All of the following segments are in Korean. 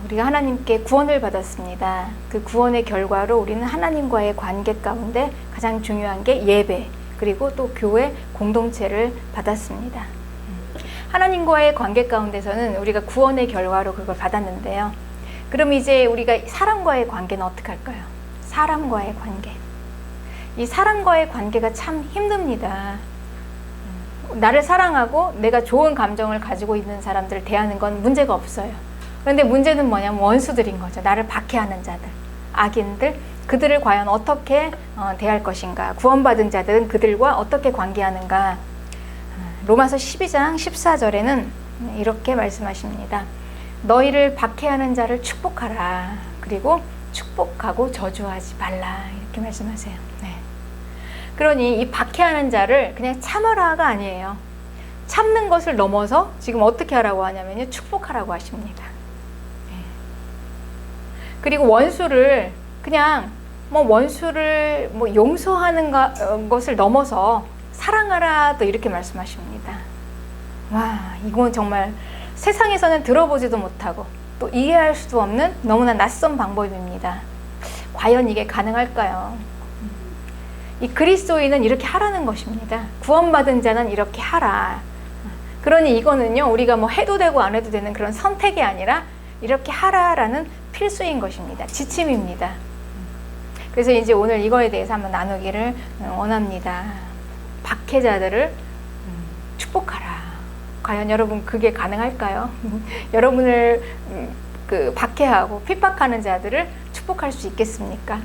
우리가 하나님께 구원을 받았습니다. 그 구원의 결과로 우리는 하나님과의 관계 가운데 가장 중요한 게 예배, 그리고 또 교회 공동체를 받았습니다. 하나님과의 관계 가운데서는 우리가 구원의 결과로 그걸 받았는데요. 그럼 이제 우리가 사람과의 관계는 어떻게 할까요? 사람과의 관계. 이 사람과의 관계가 참 힘듭니다. 나를 사랑하고 내가 좋은 감정을 가지고 있는 사람들을 대하는 건 문제가 없어요. 그런데 문제는 뭐냐면 원수들인 거죠. 나를 박해하는 자들, 악인들, 그들을 과연 어떻게 대할 것인가. 구원받은 자들은 그들과 어떻게 관계하는가. 로마서 12장 14절에는 이렇게 말씀하십니다. 너희를 박해하는 자를 축복하라. 그리고 축복하고 저주하지 말라. 이렇게 말씀하세요. 네. 그러니 이 박해하는 자를 그냥 참아라가 아니에요. 참는 것을 넘어서 지금 어떻게 하라고 하냐면요, 축복하라고 하십니다. 네. 그리고 원수를 그냥 원수를 용서하는 것을 넘어서 사랑하라, 또 이렇게 말씀하십니다. 와, 이건 정말 세상에서는 들어보지도 못하고 또 이해할 수도 없는 너무나 낯선 방법입니다. 과연 이게 가능할까요? 이 그리스도인은 이렇게 하라는 것입니다. 구원받은 자는 이렇게 하라. 그러니 이거는요, 우리가 해도 되고 안 해도 되는 그런 선택이 아니라 이렇게 하라라는 필수인 것입니다. 지침입니다. 그래서 이제 오늘 이거에 대해서 한번 나누기를 원합니다. 박해자들을 축복하라. 과연 여러분 그게 가능할까요? 여러분을 박해하고 핍박하는 자들을 축복할 수 있겠습니까?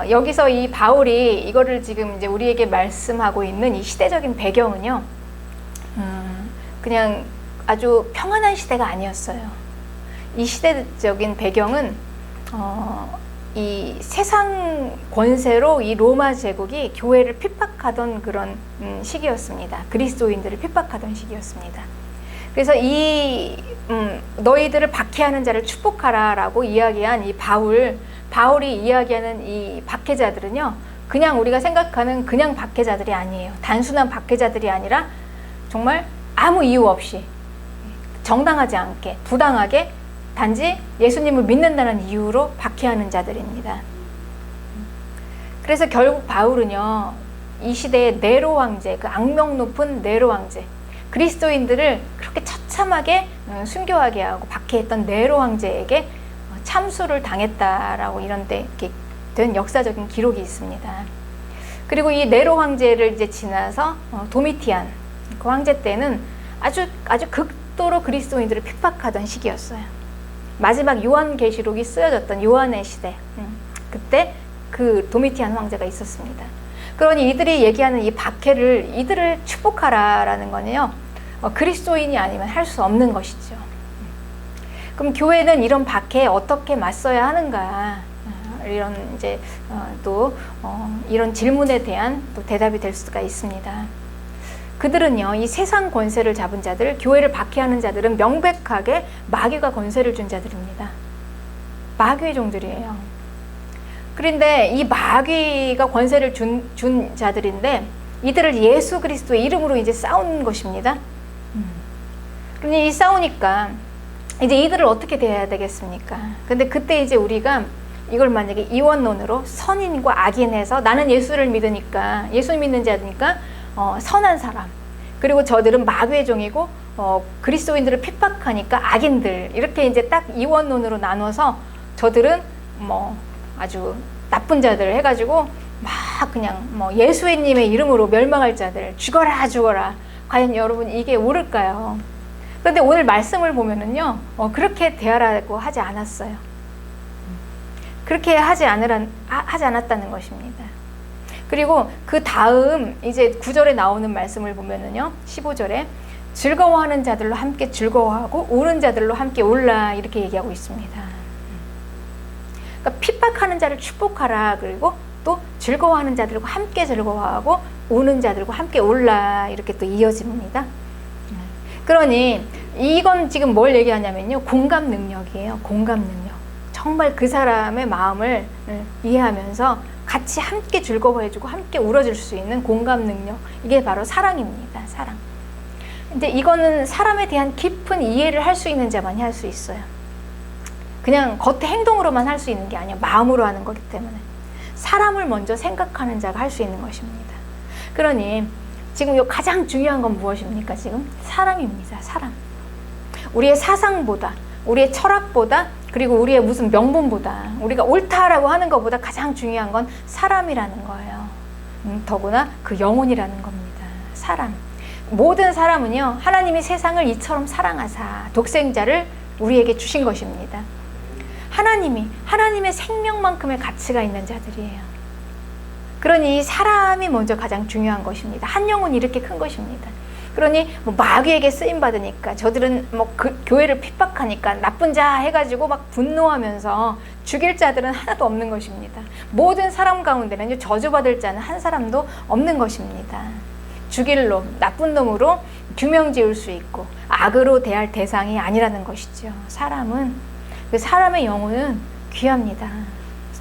여기서 이 바울이 이거를 지금 이제 우리에게 말씀하고 있는 이 시대적인 배경은요, 그냥 아주 평안한 시대가 아니었어요. 이 시대적인 배경은 이 세상 권세로 이 로마 제국이 교회를 핍박하던 그런 시기였습니다. 그리스도인들을 핍박하던 시기였습니다. 그래서 이 너희들을 박해하는 자를 축복하라라고 이야기한 이 바울이 이야기하는 이 박해자들은요, 그냥 우리가 생각하는 그냥 박해자들이 아니에요. 단순한 박해자들이 아니라 정말 아무 이유 없이 정당하지 않게 부당하게 단지 예수님을 믿는다는 이유로 박해하는 자들입니다. 그래서 결국 바울은요, 이 시대의 네로 황제, 그 악명 높은 네로 황제, 그리스도인들을 그렇게 처참하게 순교하게 하고 박해했던 네로 황제에게 참수를 당했다라고 이런 데 된 역사적인 기록이 있습니다. 그리고 이 네로 황제를 이제 지나서 도미티안 그 황제 때는 아주 극도로 그리스도인들을 핍박하던 시기였어요. 마지막 요한계시록이 쓰여졌던 요한의 시대, 그때 그 도미티안 황제가 있었습니다. 그러니 이들이 얘기하는 이 박해를, 이들을 축복하라라는 거는요, 그리스도인이 아니면 할 수 없는 것이죠. 그럼 교회는 이런 박해에 어떻게 맞서야 하는가? 이런 이제 이런 질문에 대한 또 대답이 될 수가 있습니다. 그들은요, 이 세상 권세를 잡은 자들, 교회를 박해하는 자들은 명백하게 마귀가 권세를 준 자들입니다. 마귀의 종들이에요. 그런데 이 마귀가 권세를 준 자들인데 이들을 예수 그리스도의 이름으로 이제 싸운 것입니다. 그러니 이 싸우니까 이제 이들을 어떻게 대해야 되겠습니까? 근데 그때 이제 우리가 이걸 만약에 이원론으로 선인과 악인해서 나는 예수를 믿으니까, 예수 믿는 자니까 선한 사람, 그리고 저들은 마귀의 종이고 그리스도인들을 핍박하니까 악인들, 이렇게 이제 딱 이원론으로 나눠서 저들은 아주 나쁜 자들 해가지고 막 그냥 예수님의 이름으로 멸망할 자들, 죽어라. 과연 여러분 이게 옳을까요? 그런데 오늘 말씀을 보면은요, 그렇게 대하라고 하지 않았어요. 그렇게 하지 않았다는 것입니다. 그리고 그 다음 이제 9절에 나오는 말씀을 보면은요, 15절에 즐거워하는 자들로 함께 즐거워하고 우는 자들로 함께 울라, 이렇게 얘기하고 있습니다. 그러니까 핍박하는 자를 축복하라, 그리고 또 즐거워하는 자들과 함께 즐거워하고 우는 자들과 함께 울라, 이렇게 또 이어집니다. 그러니 이건 지금 뭘 얘기하냐면요, 공감 능력이에요. 공감 능력. 정말 그 사람의 마음을 이해하면서 같이 함께 즐거워해주고 함께 울어줄 수 있는 공감 능력, 이게 바로 사랑입니다. 사랑. 이제 이거는 사람에 대한 깊은 이해를 할 수 있는 자만이 할 수 있어요. 그냥 겉에 행동으로만 할 수 있는 게 아니야. 마음으로 하는 거기 때문에. 사람을 먼저 생각하는 자가 할 수 있는 것입니다. 그러니 지금 요 가장 중요한 건 무엇입니까? 지금 사람입니다. 사람. 우리의 사상보다, 우리의 철학보다, 그리고 우리의 무슨 명분보다, 우리가 옳다라고 하는 것보다 가장 중요한 건 사람이라는 거예요. 더구나 그 영혼이라는 겁니다. 사람. 모든 사람은요, 하나님이 세상을 이처럼 사랑하사 독생자를 우리에게 주신 것입니다. 하나님의 생명만큼의 가치가 있는 자들이에요. 그러니 사람이 먼저 가장 중요한 것입니다. 한 영혼이 이렇게 큰 것입니다. 그러니 뭐 마귀에게 쓰임 받으니까, 저들은 뭐 교회를 핍박하니까 나쁜 자 해가지고 막 분노하면서 죽일 자들은 하나도 없는 것입니다. 모든 사람 가운데는 저주받을 자는 한 사람도 없는 것입니다. 죽일 놈, 나쁜 놈으로 규명 지을 수 있고 악으로 대할 대상이 아니라는 것이죠. 그 사람의 영혼은 귀합니다.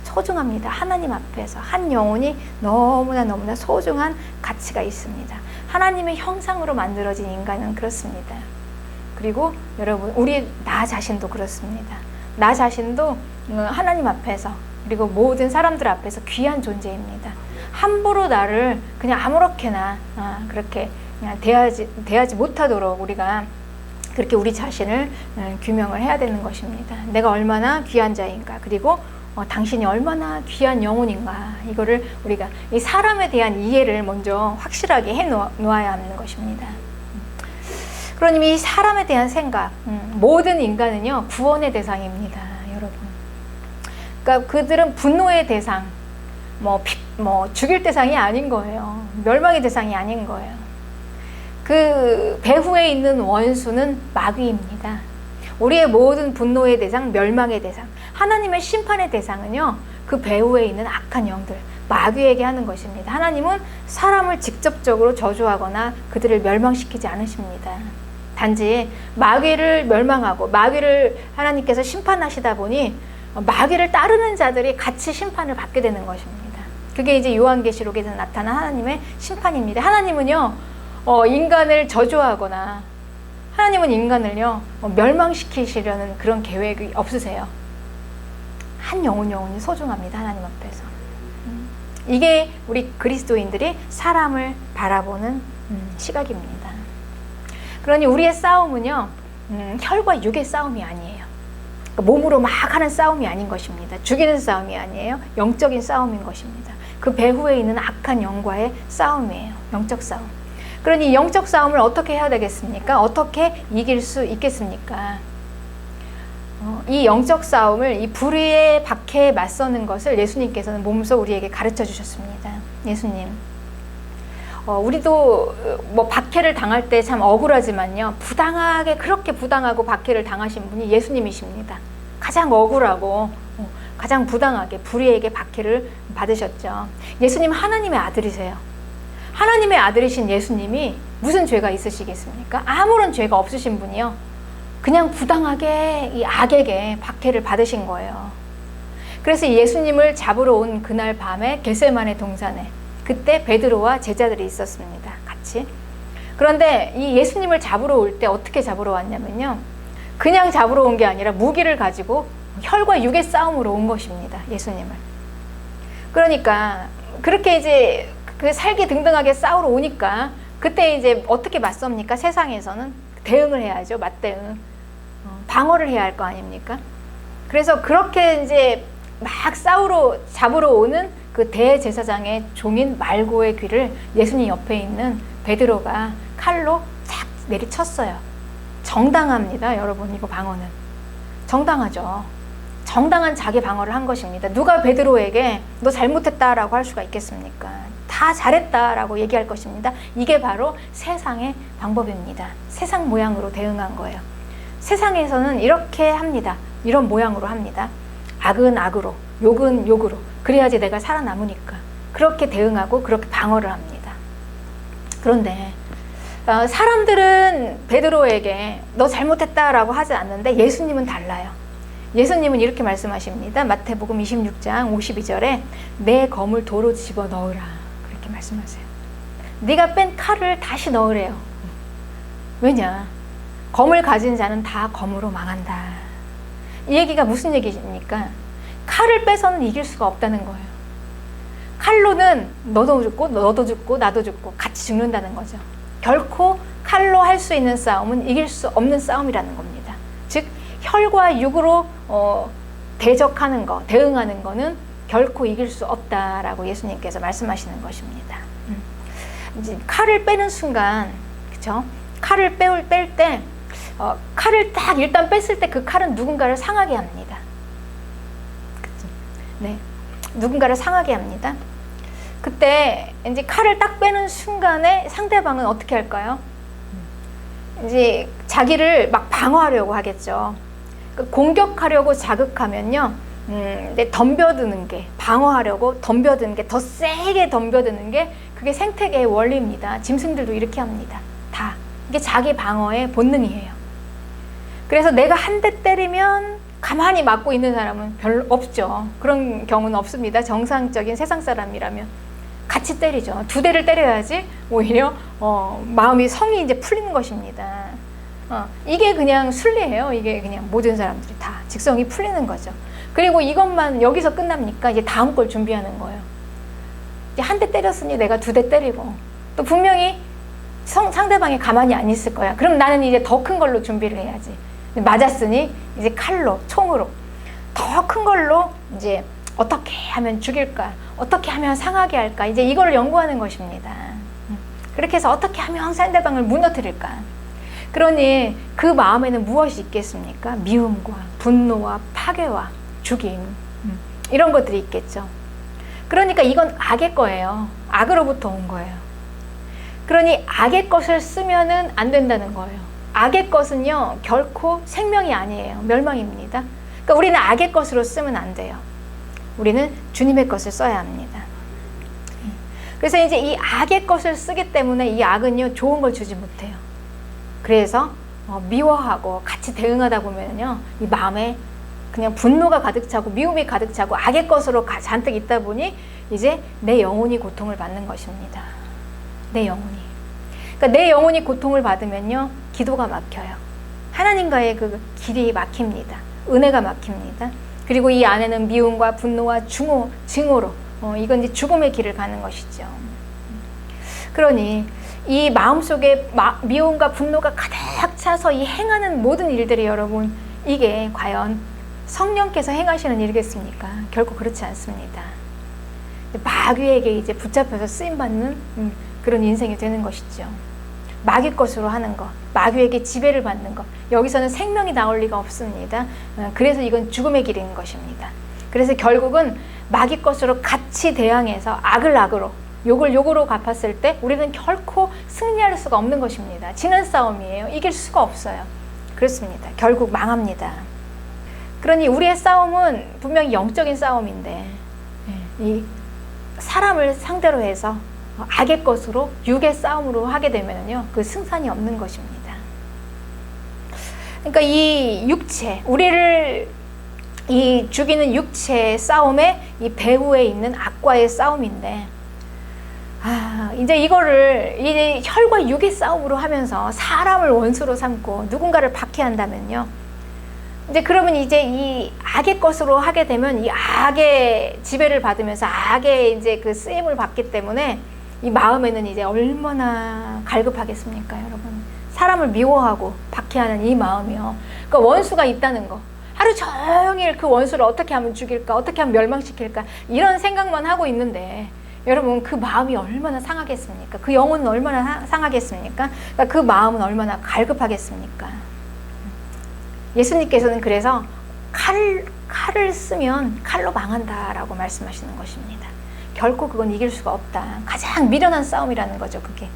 소중합니다. 하나님 앞에서 한 영혼이 너무나 소중한 가치가 있습니다. 하나님의 형상으로 만들어진 인간은 그렇습니다. 그리고 여러분, 나 자신도 그렇습니다. 나 자신도 하나님 앞에서, 그리고 모든 사람들 앞에서 귀한 존재입니다. 함부로 나를 그냥 아무렇게나 그렇게 그냥 대하지 못하도록 우리가 그렇게 우리 자신을 규명을 해야 되는 것입니다. 내가 얼마나 귀한 자인가, 그리고 당신이 얼마나 귀한 영혼인가, 이거를 우리가 이 사람에 대한 이해를 먼저 확실하게 해 놓아야 하는 것입니다. 그러니 이 사람에 대한 생각, 모든 인간은요 구원의 대상입니다, 여러분. 그러니까 그들은 분노의 대상, 죽일 대상이 아닌 거예요. 멸망의 대상이 아닌 거예요. 그 배후에 있는 원수는 마귀입니다. 우리의 모든 분노의 대상, 멸망의 대상, 하나님의 심판의 대상은요, 그 배후에 있는 악한 영들, 마귀에게 하는 것입니다. 하나님은 사람을 직접적으로 저주하거나 그들을 멸망시키지 않으십니다. 단지 마귀를 멸망하고 마귀를 하나님께서 심판하시다 보니 마귀를 따르는 자들이 같이 심판을 받게 되는 것입니다. 그게 이제 요한계시록에서 나타난 하나님의 심판입니다. 하나님은요, 인간을 저주하거나 하나님은 인간을요 멸망시키시려는 그런 계획이 없으세요. 한 영혼이 소중합니다, 하나님 앞에서. 이게 우리 그리스도인들이 사람을 바라보는 시각입니다. 그러니 우리의 싸움은요 혈과 육의 싸움이 아니에요. 몸으로 막 하는 싸움이 아닌 것입니다. 죽이는 싸움이 아니에요. 영적인 싸움인 것입니다. 그 배후에 있는 악한 영과의 싸움이에요. 영적 싸움. 그러니 영적 싸움을 어떻게 해야 되겠습니까? 어떻게 이길 수 있겠습니까? 이 영적 싸움을, 이 불의의 박해에 맞서는 것을 예수님께서는 몸소 우리에게 가르쳐 주셨습니다. 예수님. 우리도 뭐 박해를 당할 때 참 억울하지만요, 그렇게 부당하고 박해를 당하신 분이 예수님이십니다. 가장 억울하고 가장 부당하게 불의에게 박해를 받으셨죠. 예수님 하나님의 아들이세요. 하나님의 아들이신 예수님이 무슨 죄가 있으시겠습니까? 아무런 죄가 없으신 분이요, 그냥 부당하게 이 악에게 박해를 받으신 거예요. 그래서 예수님을 잡으러 온 그날 밤에 겟세마네 동산에, 그때 베드로와 제자들이 있었습니다, 같이. 그런데 이 예수님을 잡으러 올 때 어떻게 잡으러 왔냐면요, 그냥 잡으러 온 게 아니라 무기를 가지고 혈과 육의 싸움으로 온 것입니다, 예수님을. 그러니까 그렇게 이제 그 살기 등등하게 싸우러 오니까 그때 이제 어떻게 맞섭니까? 세상에서는 대응을 해야죠. 맞대응. 방어를 해야 할 거 아닙니까? 그래서 그렇게 이제 막 잡으러 오는 그 대제사장의 종인 말고의 귀를 예수님 옆에 있는 베드로가 칼로 착 내리쳤어요. 정당합니다, 여러분. 이거 방어는 정당하죠. 정당한 자기 방어를 한 것입니다. 누가 베드로에게 너 잘못했다라고 할 수가 있겠습니까? 다 잘했다라고 얘기할 것입니다. 이게 바로 세상의 방법입니다. 세상 모양으로 대응한 거예요. 세상에서는 이렇게 합니다. 이런 모양으로 합니다. 악은 악으로, 욕은 욕으로. 그래야지 내가 살아남으니까. 그렇게 대응하고 그렇게 방어를 합니다. 그런데 사람들은 베드로에게 너 잘못했다라고 하지 않는데 예수님은 달라요. 예수님은 이렇게 말씀하십니다. 마태복음 26장 52절에 내 검을 도로 집어넣으라, 그렇게 말씀하세요. 네가 뺀 칼을 다시 넣으래요. 왜냐? 검을 가진 자는 다 검으로 망한다. 이 얘기가 무슨 얘기입니까? 칼을 빼서는 이길 수가 없다는 거예요. 칼로는 너도 죽고 너도 죽고 나도 죽고 같이 죽는다는 거죠. 결코 칼로 할 수 있는 싸움은 이길 수 없는 싸움이라는 겁니다. 즉 혈과 육으로 대적하는 거, 대응하는 거는 결코 이길 수 없다라고 예수님께서 말씀하시는 것입니다. 이제 칼을 빼는 순간, 그렇죠? 칼을 뺄 때 칼을 딱 일단 뺐을 때 그 칼은 누군가를 상하게 합니다. 그렇죠? 네, 누군가를 상하게 합니다. 그때 이제 칼을 딱 빼는 순간에 상대방은 어떻게 할까요? 이제 자기를 막 방어하려고 하겠죠. 공격하려고 자극하면요, 덤벼드는 게, 방어하려고 덤벼드는 게, 더 세게 덤벼드는 게 그게 생태계의 원리입니다. 짐승들도 이렇게 합니다. 다. 이게 자기 방어의 본능이에요. 그래서 내가 한 대 때리면 가만히 맞고 있는 사람은 별로 없죠. 그런 경우는 없습니다. 정상적인 세상 사람이라면 같이 때리죠. 두 대를 때려야지 오히려 마음이 성이 이제 풀리는 것입니다. 이게 그냥 순리예요. 이게 그냥 모든 사람들이 다 직성이 풀리는 거죠. 그리고 이것만 여기서 끝납니까? 이제 다음 걸 준비하는 거예요. 이제 한 대 때렸으니 내가 두 대 때리고, 또 분명히 상대방이 가만히 안 있을 거야. 그럼 나는 이제 더 큰 걸로 준비를 해야지. 맞았으니 이제 칼로, 총으로 더 큰 걸로 이제 어떻게 하면 죽일까? 어떻게 하면 상하게 할까? 이제 이거를 연구하는 것입니다. 그렇게 해서 어떻게 하면 상대방을 무너뜨릴까? 그러니 그 마음에는 무엇이 있겠습니까? 미움과 분노와 파괴와 죽임, 이런 것들이 있겠죠. 그러니까 이건 악의 거예요. 악으로부터 온 거예요. 그러니 악의 것을 쓰면은 안 된다는 거예요. 악의 것은요, 결코 생명이 아니에요. 멸망입니다. 그러니까 우리는 악의 것으로 쓰면 안 돼요. 우리는 주님의 것을 써야 합니다. 그래서 이제 이 악의 것을 쓰기 때문에 이 악은요, 좋은 걸 주지 못해요. 그래서 미워하고 같이 대응하다 보면요, 이 마음에 그냥 분노가 가득 차고 미움이 가득 차고 악의 것으로 잔뜩 있다 보니 이제 내 영혼이 고통을 받는 것입니다. 내 영혼이. 그러니까 내 영혼이 고통을 받으면요, 기도가 막혀요. 하나님과의 그 길이 막힙니다. 은혜가 막힙니다. 그리고 이 안에는 미움과 분노와 증오로 이건 이제 죽음의 길을 가는 것이죠. 그러니 이 마음속에 미움과 분노가 가득 차서 이 행하는 모든 일들이 여러분, 이게 과연 성령께서 행하시는 일이겠습니까? 결코 그렇지 않습니다. 마귀에게 이제 붙잡혀서 쓰임받는 그런 인생이 되는 것이죠. 마귀 것으로 하는 것, 마귀에게 지배를 받는 것, 여기서는 생명이 나올 리가 없습니다. 그래서 이건 죽음의 길인 것입니다. 그래서 결국은 마귀 것으로 같이 대항해서 악을 악으로, 욕을 욕으로 갚았을 때 우리는 결코 승리할 수가 없는 것입니다. 지는 싸움이에요. 이길 수가 없어요. 그렇습니다. 결국 망합니다. 그러니 우리의 싸움은 분명히 영적인 싸움인데, 이 사람을 상대로 해서 악의 것으로 육의 싸움으로 하게 되면요, 그 승산이 없는 것입니다. 그러니까 이 육체, 우리를 이 죽이는 육체의 싸움에 이 배후에 있는 악과의 싸움인데, 이제 이거를 이 혈과 육의 싸움으로 하면서 사람을 원수로 삼고 누군가를 박해한다면요, 이제 그러면 이제 이 악의 것으로 하게 되면 이 악의 지배를 받으면서 악의 이제 그 쓰임을 받기 때문에 이 마음에는 이제 얼마나 갈급하겠습니까, 여러분? 사람을 미워하고 박해하는 이 마음이요. 그러니까 원수가 있다는 거. 하루 종일 그 원수를 어떻게 하면 죽일까, 어떻게 하면 멸망시킬까, 이런 생각만 하고 있는데, 여러분, 그 마음이 얼마나 상하겠습니까? 그 영혼은 얼마나 상하겠습니까? 그러니까 그 마음은 얼마나 갈급하겠습니까? 예수님께서는 그래서 칼을 쓰면 칼로 망한다라고 말씀하시는 것입니다. 결코 그건 이길 수가 없다. 가장 미련한 싸움이라는 거죠, 그게.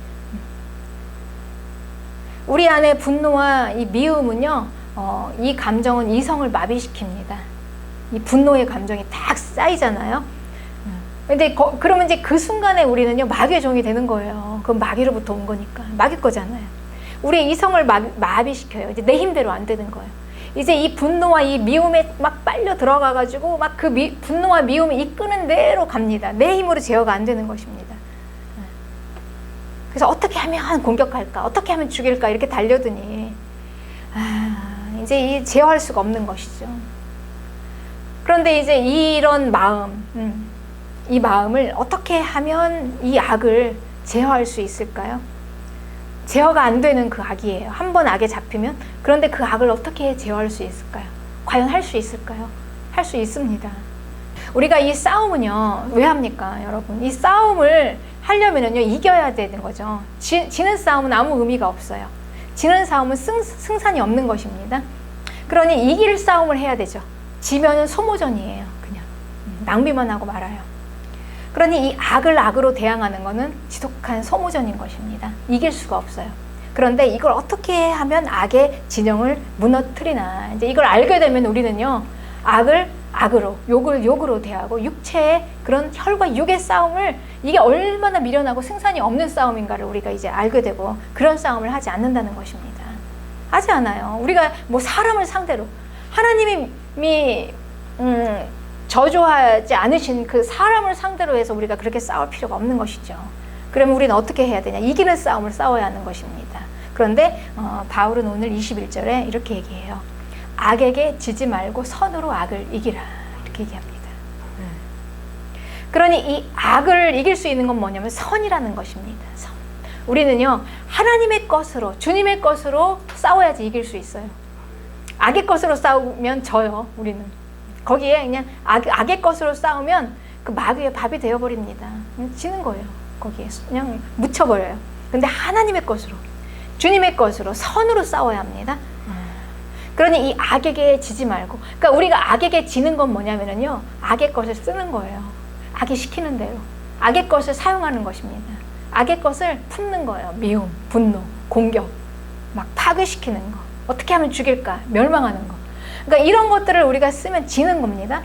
우리 안에 분노와 이 미움은요, 이 감정은 이성을 마비시킵니다. 이 분노의 감정이 딱 쌓이잖아요. 근데 그러면 이제 그 순간에 우리는요, 마귀의 종이 되는 거예요. 그건 마귀로부터 온 거니까. 마귀 거잖아요. 우리의 이성을 마비시켜요. 이제 내 힘대로 안 되는 거예요. 이제 이 분노와 이 미움에 막 빨려 들어가가지고 막 그 분노와 미움이 이끄는 대로 갑니다. 내 힘으로 제어가 안 되는 것입니다. 그래서 어떻게 하면 공격할까? 어떻게 하면 죽일까? 이렇게 달려드니 이제 이 제어할 수가 없는 것이죠. 그런데 이제 이런 마음, 이 마음을 어떻게 하면 이 악을 제어할 수 있을까요? 제어가 안 되는 그 악이에요. 한 번 악에 잡히면. 그런데 그 악을 어떻게 제어할 수 있을까요? 과연 할 수 있을까요? 할 수 있습니다. 우리가 이 싸움은요, 왜 합니까, 여러분? 이 싸움을 하려면요, 이겨야 되는 거죠. 지는 싸움은 아무 의미가 없어요. 지는 싸움은 승산이 없는 것입니다. 그러니 이길 싸움을 해야 되죠. 지면은 소모전이에요. 그냥 낭비만 하고 말아요. 그러니 이 악을 악으로 대항하는 것은 지독한 소모전인 것입니다. 이길 수가 없어요. 그런데 이걸 어떻게 하면 악의 진영을 무너뜨리나, 이제 이걸 알게 되면 우리는요, 악을 악으로, 욕을 욕으로 대하고, 육체의 그런 혈과 육의 싸움을, 이게 얼마나 미련하고 승산이 없는 싸움인가를 우리가 이제 알게 되고, 그런 싸움을 하지 않는다는 것입니다. 하지 않아요. 우리가 뭐 사람을 상대로, 하나님이 저주하지 않으신 그 사람을 상대로 해서 우리가 그렇게 싸울 필요가 없는 것이죠. 그러면 우리는 어떻게 해야 되냐? 이기는 싸움을 싸워야 하는 것입니다. 그런데 바울은 오늘 21절에 이렇게 얘기해요. 악에게 지지 말고 선으로 악을 이기라. 이렇게 얘기합니다. 그러니 이 악을 이길 수 있는 건 뭐냐면 선이라는 것입니다. 선. 우리는요, 하나님의 것으로, 주님의 것으로 싸워야지 이길 수 있어요. 악의 것으로 싸우면 져요, 우리는. 거기에 그냥 악의 것으로 싸우면 그 마귀의 밥이 되어버립니다. 지는 거예요. 거기에 그냥 묻혀버려요. 근데 하나님의 것으로, 주님의 것으로, 선으로 싸워야 합니다. 그러니 이 악에게 지지 말고, 그러니까 우리가 악에게 지는 건 뭐냐면요, 악의 것을 쓰는 거예요. 악이 시키는 대로 악의 것을 사용하는 것입니다. 악의 것을 품는 거예요. 미움, 분노, 공격, 막 파괴시키는 거, 어떻게 하면 죽일까, 멸망하는 거. 그러니까 이런 것들을 우리가 쓰면 지는 겁니다.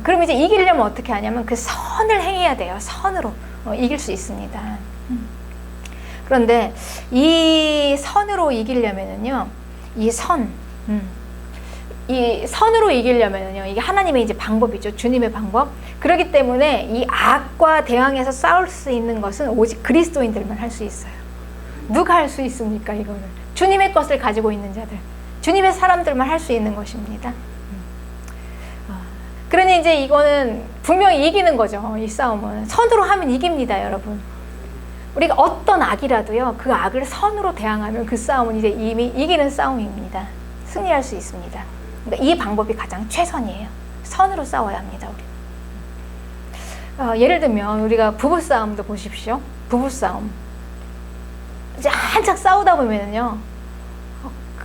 그럼 이제 이기려면 어떻게 하냐면 그 선을 행해야 돼요. 선으로 이길 수 있습니다. 그런데 이 선으로 이기려면은요, 이 선으로 이기려면은요, 이게 하나님의 이제 방법이죠. 주님의 방법. 그렇기 때문에 이 악과 대항해서 싸울 수 있는 것은 오직 그리스도인들만 할 수 있어요. 누가 할 수 있습니까, 이거를? 주님의 것을 가지고 있는 자들, 주님의 사람들만 할 수 있는 것입니다. 그러니 이제 이거는 분명히 이기는 거죠. 이 싸움은 선으로 하면 이깁니다, 여러분. 우리가 어떤 악이라도요, 그 악을 선으로 대항하면 그 싸움은 이제 이미 이기는 싸움입니다. 승리할 수 있습니다. 그러니까 이 방법이 가장 최선이에요. 선으로 싸워야 합니다, 우리. 예를 들면 우리가 부부 싸움도 보십시오. 부부 싸움. 이제 한창 싸우다 보면은요,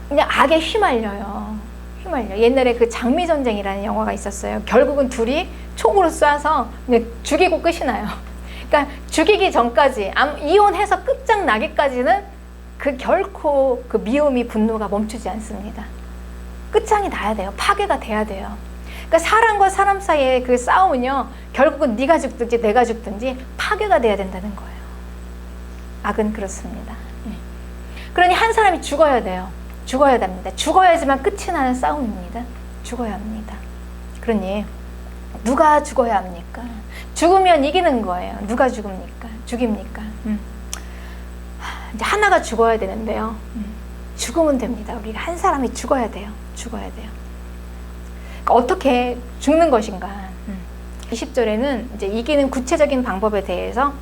그냥 악에 휘말려요. 옛날에 그 장미전쟁이라는 영화가 있었어요. 결국은 둘이 총으로 쏴서 그냥 죽이고 끝이 나요. 그러니까 죽이기 전까지, 이혼해서 끝장나기까지는 그 결코 그 미움이, 분노가 멈추지 않습니다. 끝장이 나야 돼요. 파괴가 돼야 돼요. 그러니까 사람과 사람 사이의 그 싸움은요, 결국은 네가 죽든지 내가 죽든지 파괴가 돼야 된다는 거예요. 악은 그렇습니다. 그러니 한 사람이 죽어야 돼요. 죽어야 됩니다. 죽어야지만 끝이 나는 싸움입니다. 죽어야 합니다. 그러니 누가 죽어야 합니까? 죽으면 이기는 거예요. 누가 죽입니까? 이제 하나가 죽어야 되는데요. 죽으면 됩니다. 우리가 한 사람이 죽어야 돼요. 그러니까 어떻게 죽는 것인가? 20절에는 이제 이기는 구체적인 방법에 대해서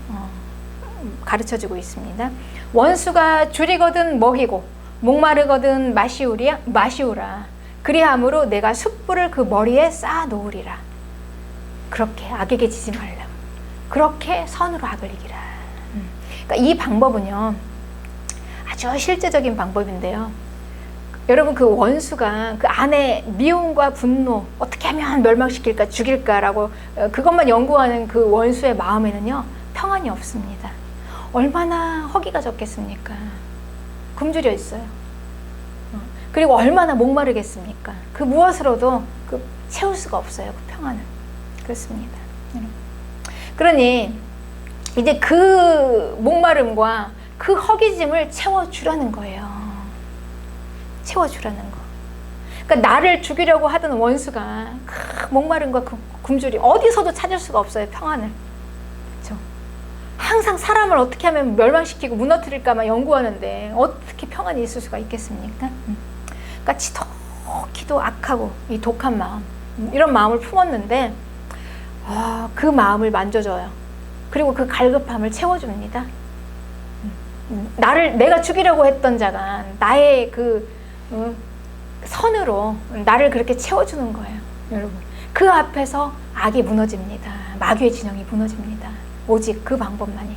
가르쳐주고 있습니다. 원수가 줄이거든 먹이고 목마르거든 마시우라. 그리함으로 내가 숯불을 그 머리에 쌓아 놓으리라. 그렇게 악에게 지지 말라. 그렇게 선으로 악을 이기라. 그러니까 이 방법은요, 아주 실제적인 방법인데요. 여러분, 그 원수가 그 안에 미움과 분노, 어떻게 하면 멸망시킬까, 죽일까라고 그것만 연구하는 그 원수의 마음에는요, 평안이 없습니다. 얼마나 허기가 졌겠습니까? 굶주려 있어요. 그리고 얼마나 목마르겠습니까? 그 무엇으로도 채울 수가 없어요. 그 평안을. 그렇습니다. 그러니 이제 그 목마름과 그 허기짐을 채워주라는 거예요. 채워주라는 거. 그러니까 나를 죽이려고 하던 원수가 그 목마름과 그 굶주림, 어디서도 찾을 수가 없어요. 평안을. 그렇죠? 항상 사람을 어떻게 하면 멸망시키고 무너뜨릴까만 연구하는데 어떻게 평안이 있을 수가 있겠습니까? 그러니까 지독히도 악하고 이 독한 마음, 이런 마음을 품었는데 그 마음을 만져줘요. 그리고 그 갈급함을 채워줍니다. 내가 죽이려고 했던 자가 나의 그 선으로 나를 그렇게 채워주는 거예요. 여러분, 그 앞에서 악이 무너집니다. 마귀의 진영이 무너집니다. 오직 그 방법만이.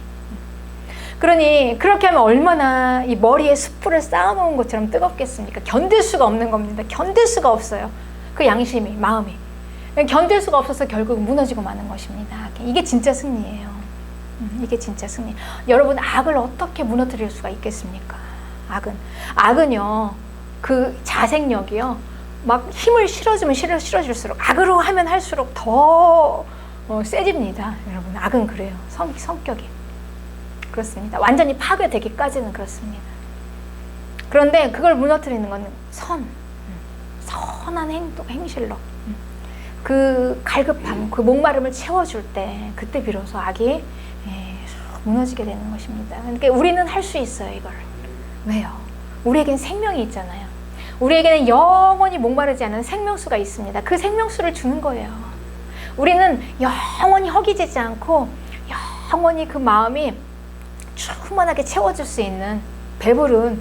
그러니 그렇게 하면 얼마나 이 머리에 숯불을 쌓아놓은 것처럼 뜨겁겠습니까? 견딜 수가 없는 겁니다. 견딜 수가 없어요. 그 양심이, 마음이 견딜 수가 없어서 결국 무너지고 마는 것입니다. 이게 진짜 승리예요. 이게 진짜 승리. 여러분, 악을 어떻게 무너뜨릴 수가 있겠습니까? 악은요, 그 자생력이요, 막 힘을 실어주면 실어줄수록, 악으로 하면 할수록 더 세집니다. 여러분, 악은 그래요. 성격이 그렇습니다. 완전히 파괴되기까지는 그렇습니다. 그런데 그걸 무너뜨리는 건 선한 행실로 그 갈급함, 그 목마름을 채워줄 때, 그때 비로소 악이 무너지게 되는 것입니다. 그러니까 우리는 할 수 있어요, 이걸. 왜요? 우리에겐 생명이 있잖아요. 우리에게는 영원히 목마르지 않은 생명수가 있습니다. 그 생명수를 주는 거예요. 우리는 영원히 허기지지 않고 영원히 그 마음이 충만하게 채워줄 수 있는 배부른,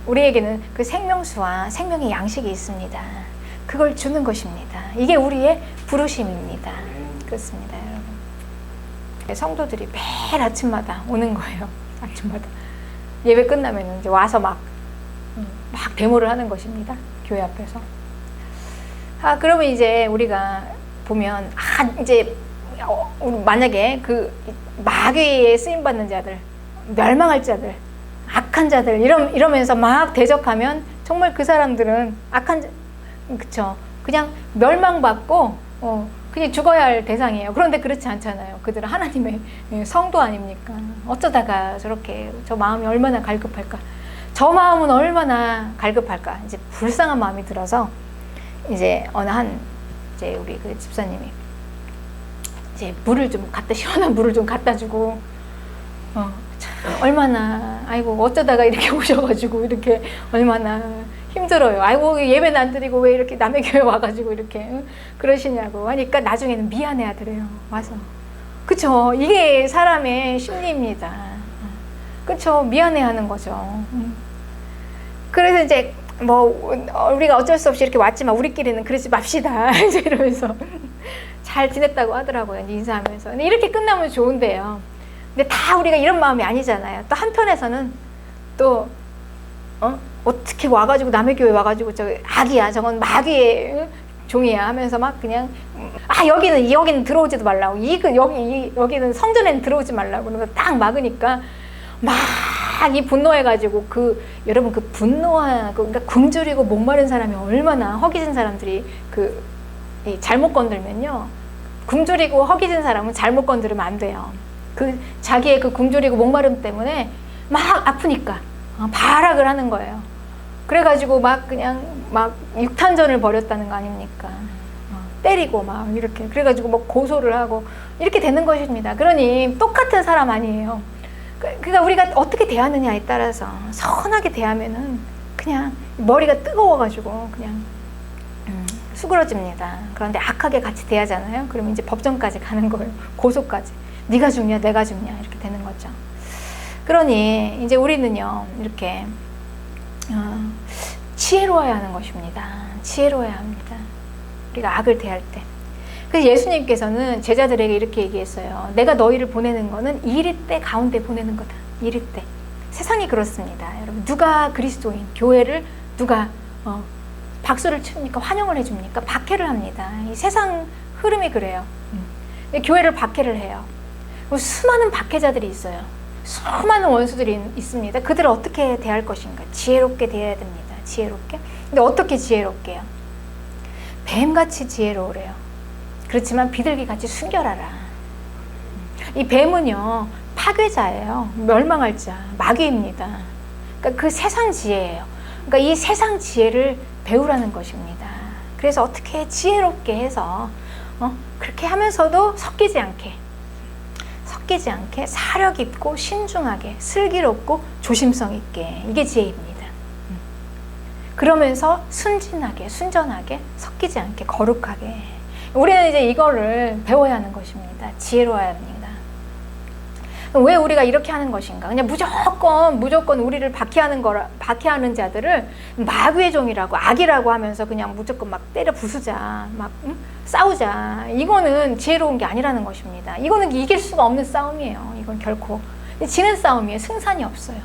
우리에게는 그 생명수와 생명의 양식이 있습니다. 그걸 주는 것입니다. 이게 우리의 부르심입니다. 그렇습니다, 여러분. 성도들이 매일 아침마다 오는 거예요. 아침마다 예배 끝나면 이제 와서 막 데모를 하는 것입니다. 교회 앞에서. 그러면 이제 우리가 보면 이제 만약에 그 마귀에 쓰임 받는 자들, 멸망할 자들, 악한 자들 이러면서 막 대적하면 정말 그 사람들은 그쵸, 그냥 멸망받고 그냥 죽어야 할 대상이에요. 그런데 그렇지 않잖아요. 그들은 하나님의 성도 아닙니까? 어쩌다가 저렇게, 저 마음이 얼마나 갈급할까? 저 마음은 얼마나 갈급할까? 이제 불쌍한 마음이 들어서 이제 어느 이제 우리 그 집사님이 이제 시원한 물을 좀 갖다 주고, 얼마나, 아이고, 어쩌다가 이렇게 오셔가지고 이렇게 얼마나 힘들어요. 아이고, 예배는 안 드리고 왜 이렇게 남의 교회 와가지고 이렇게 그러시냐고 하니까 나중에는 미안해 하더래요. 와서. 그쵸. 이게 사람의 심리입니다. 그쵸. 미안해 하는 거죠. 그래서 이제 우리가 어쩔 수 없이 이렇게 왔지만 우리끼리는 그러지 맙시다. 이제 이러면서 잘 지냈다고 하더라고요. 인사하면서. 근데 이렇게 끝나면 좋은데요. 근데 다 우리가 이런 마음이 아니잖아요. 또 한편에서는 또 어떻게 와가지고 남의 교회 와가지고 악이야, 저건 마귀의 종이야 하면서 막 그냥 여기는 들어오지도 말라고, 여기는 성전에는 들어오지 말라고 그러면서 딱 막으니까 막 이 분노해가지고 여러분 그 분노한 그러니까 굶주리고 목마른 사람이 얼마나, 허기진 사람들이 잘못 건들면요, 굶주리고 허기진 사람은 잘못 건드리면 안 돼요. 자기의 그 굶주리고 목마름 때문에 막 아프니까 발악을 하는 거예요. 그래가지고 그냥 육탄전을 벌였다는 거 아닙니까? 때리고 막 이렇게, 그래가지고 고소를 하고 이렇게 되는 것입니다. 그러니 똑같은 사람 아니에요. 그러니까 우리가 어떻게 대하느냐에 따라서 선하게 대하면은 그냥 머리가 뜨거워가지고 그냥 수그러집니다. 그런데 악하게 같이 대하잖아요. 그러면 이제 법정까지 가는 거예요. 고소까지. 네가 죽냐 내가 죽냐 이렇게 되는 거죠. 그러니 이제 우리는요, 이렇게 지혜로워야 하는 것입니다. 지혜로워야 합니다. 우리가 악을 대할 때. 그래서 예수님께서는 제자들에게 이렇게 얘기했어요. 내가 너희를 보내는 거는 이리 때 가운데 보내는 거다. 이리 때. 세상이 그렇습니다. 여러분, 누가 그리스도인, 교회를 누가 박수를 칩니까? 환영을 해줍니까? 박해를 합니다. 이 세상 흐름이 그래요. 교회를 박해를 해요. 수많은 박해자들이 있어요. 수많은 원수들이 있습니다. 그들을 어떻게 대할 것인가? 지혜롭게 대해야 됩니다. 지혜롭게. 근데 어떻게 지혜롭게요? 뱀같이 지혜로우래요. 그렇지만 비둘기같이 순결하라. 이 뱀은요, 파괴자예요. 멸망할 자, 마귀입니다. 그러니까 그 세상 지혜예요. 그러니까 이 세상 지혜를 배우라는 것입니다. 그래서 어떻게 지혜롭게 해서 그렇게 하면서도 섞이지 섞이지 않게 사려 깊고 신중하게 슬기롭고 조심성 있게, 이게 지혜입니다. 그러면서 순진하게 순전하게 섞이지 않게 거룩하게, 우리는 이제 이거를 배워야 하는 것입니다. 지혜로워야 합니다. 왜 우리가 이렇게 하는 것인가? 그냥 무조건 우리를 박해하는 자들을 마귀의 종이라고, 악이라고 하면서 그냥 무조건 막 때려 부수자, 막 싸우자. 이거는 지혜로운 게 아니라는 것입니다. 이거는 이길 수가 없는 싸움이에요. 이건 결코 지는 싸움이에요. 승산이 없어요.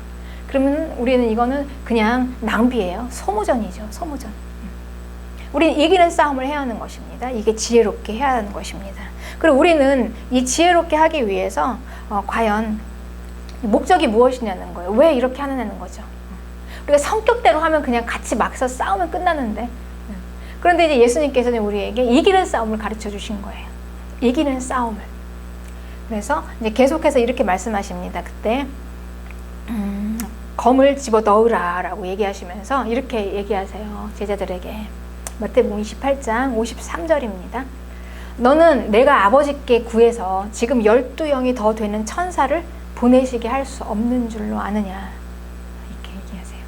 그러면 우리는 이거는 그냥 낭비예요. 소모전이죠. 소모전. 우리는 이기는 싸움을 해야 하는 것입니다. 이게 지혜롭게 해야 하는 것입니다. 그리고 우리는 이 지혜롭게 하기 위해서 과연 목적이 무엇이냐는 거예요. 왜 이렇게 하느냐는 거죠. 우리가 성격대로 하면 그냥 같이 막서 싸우면 끝나는데, 그런데 이제 예수님께서는 우리에게 이기는 싸움을 가르쳐 주신 거예요. 이기는 싸움을. 그래서 이제 계속해서 이렇게 말씀하십니다. 그때 검을 집어 넣으라 라고 얘기하시면서 이렇게 얘기하세요. 제자들에게. 마태복음 28장 53절입니다. 너는 내가 아버지께 구해서 지금 12영이 더 되는 천사를 보내시게 할 수 없는 줄로 아느냐, 이렇게 얘기하세요.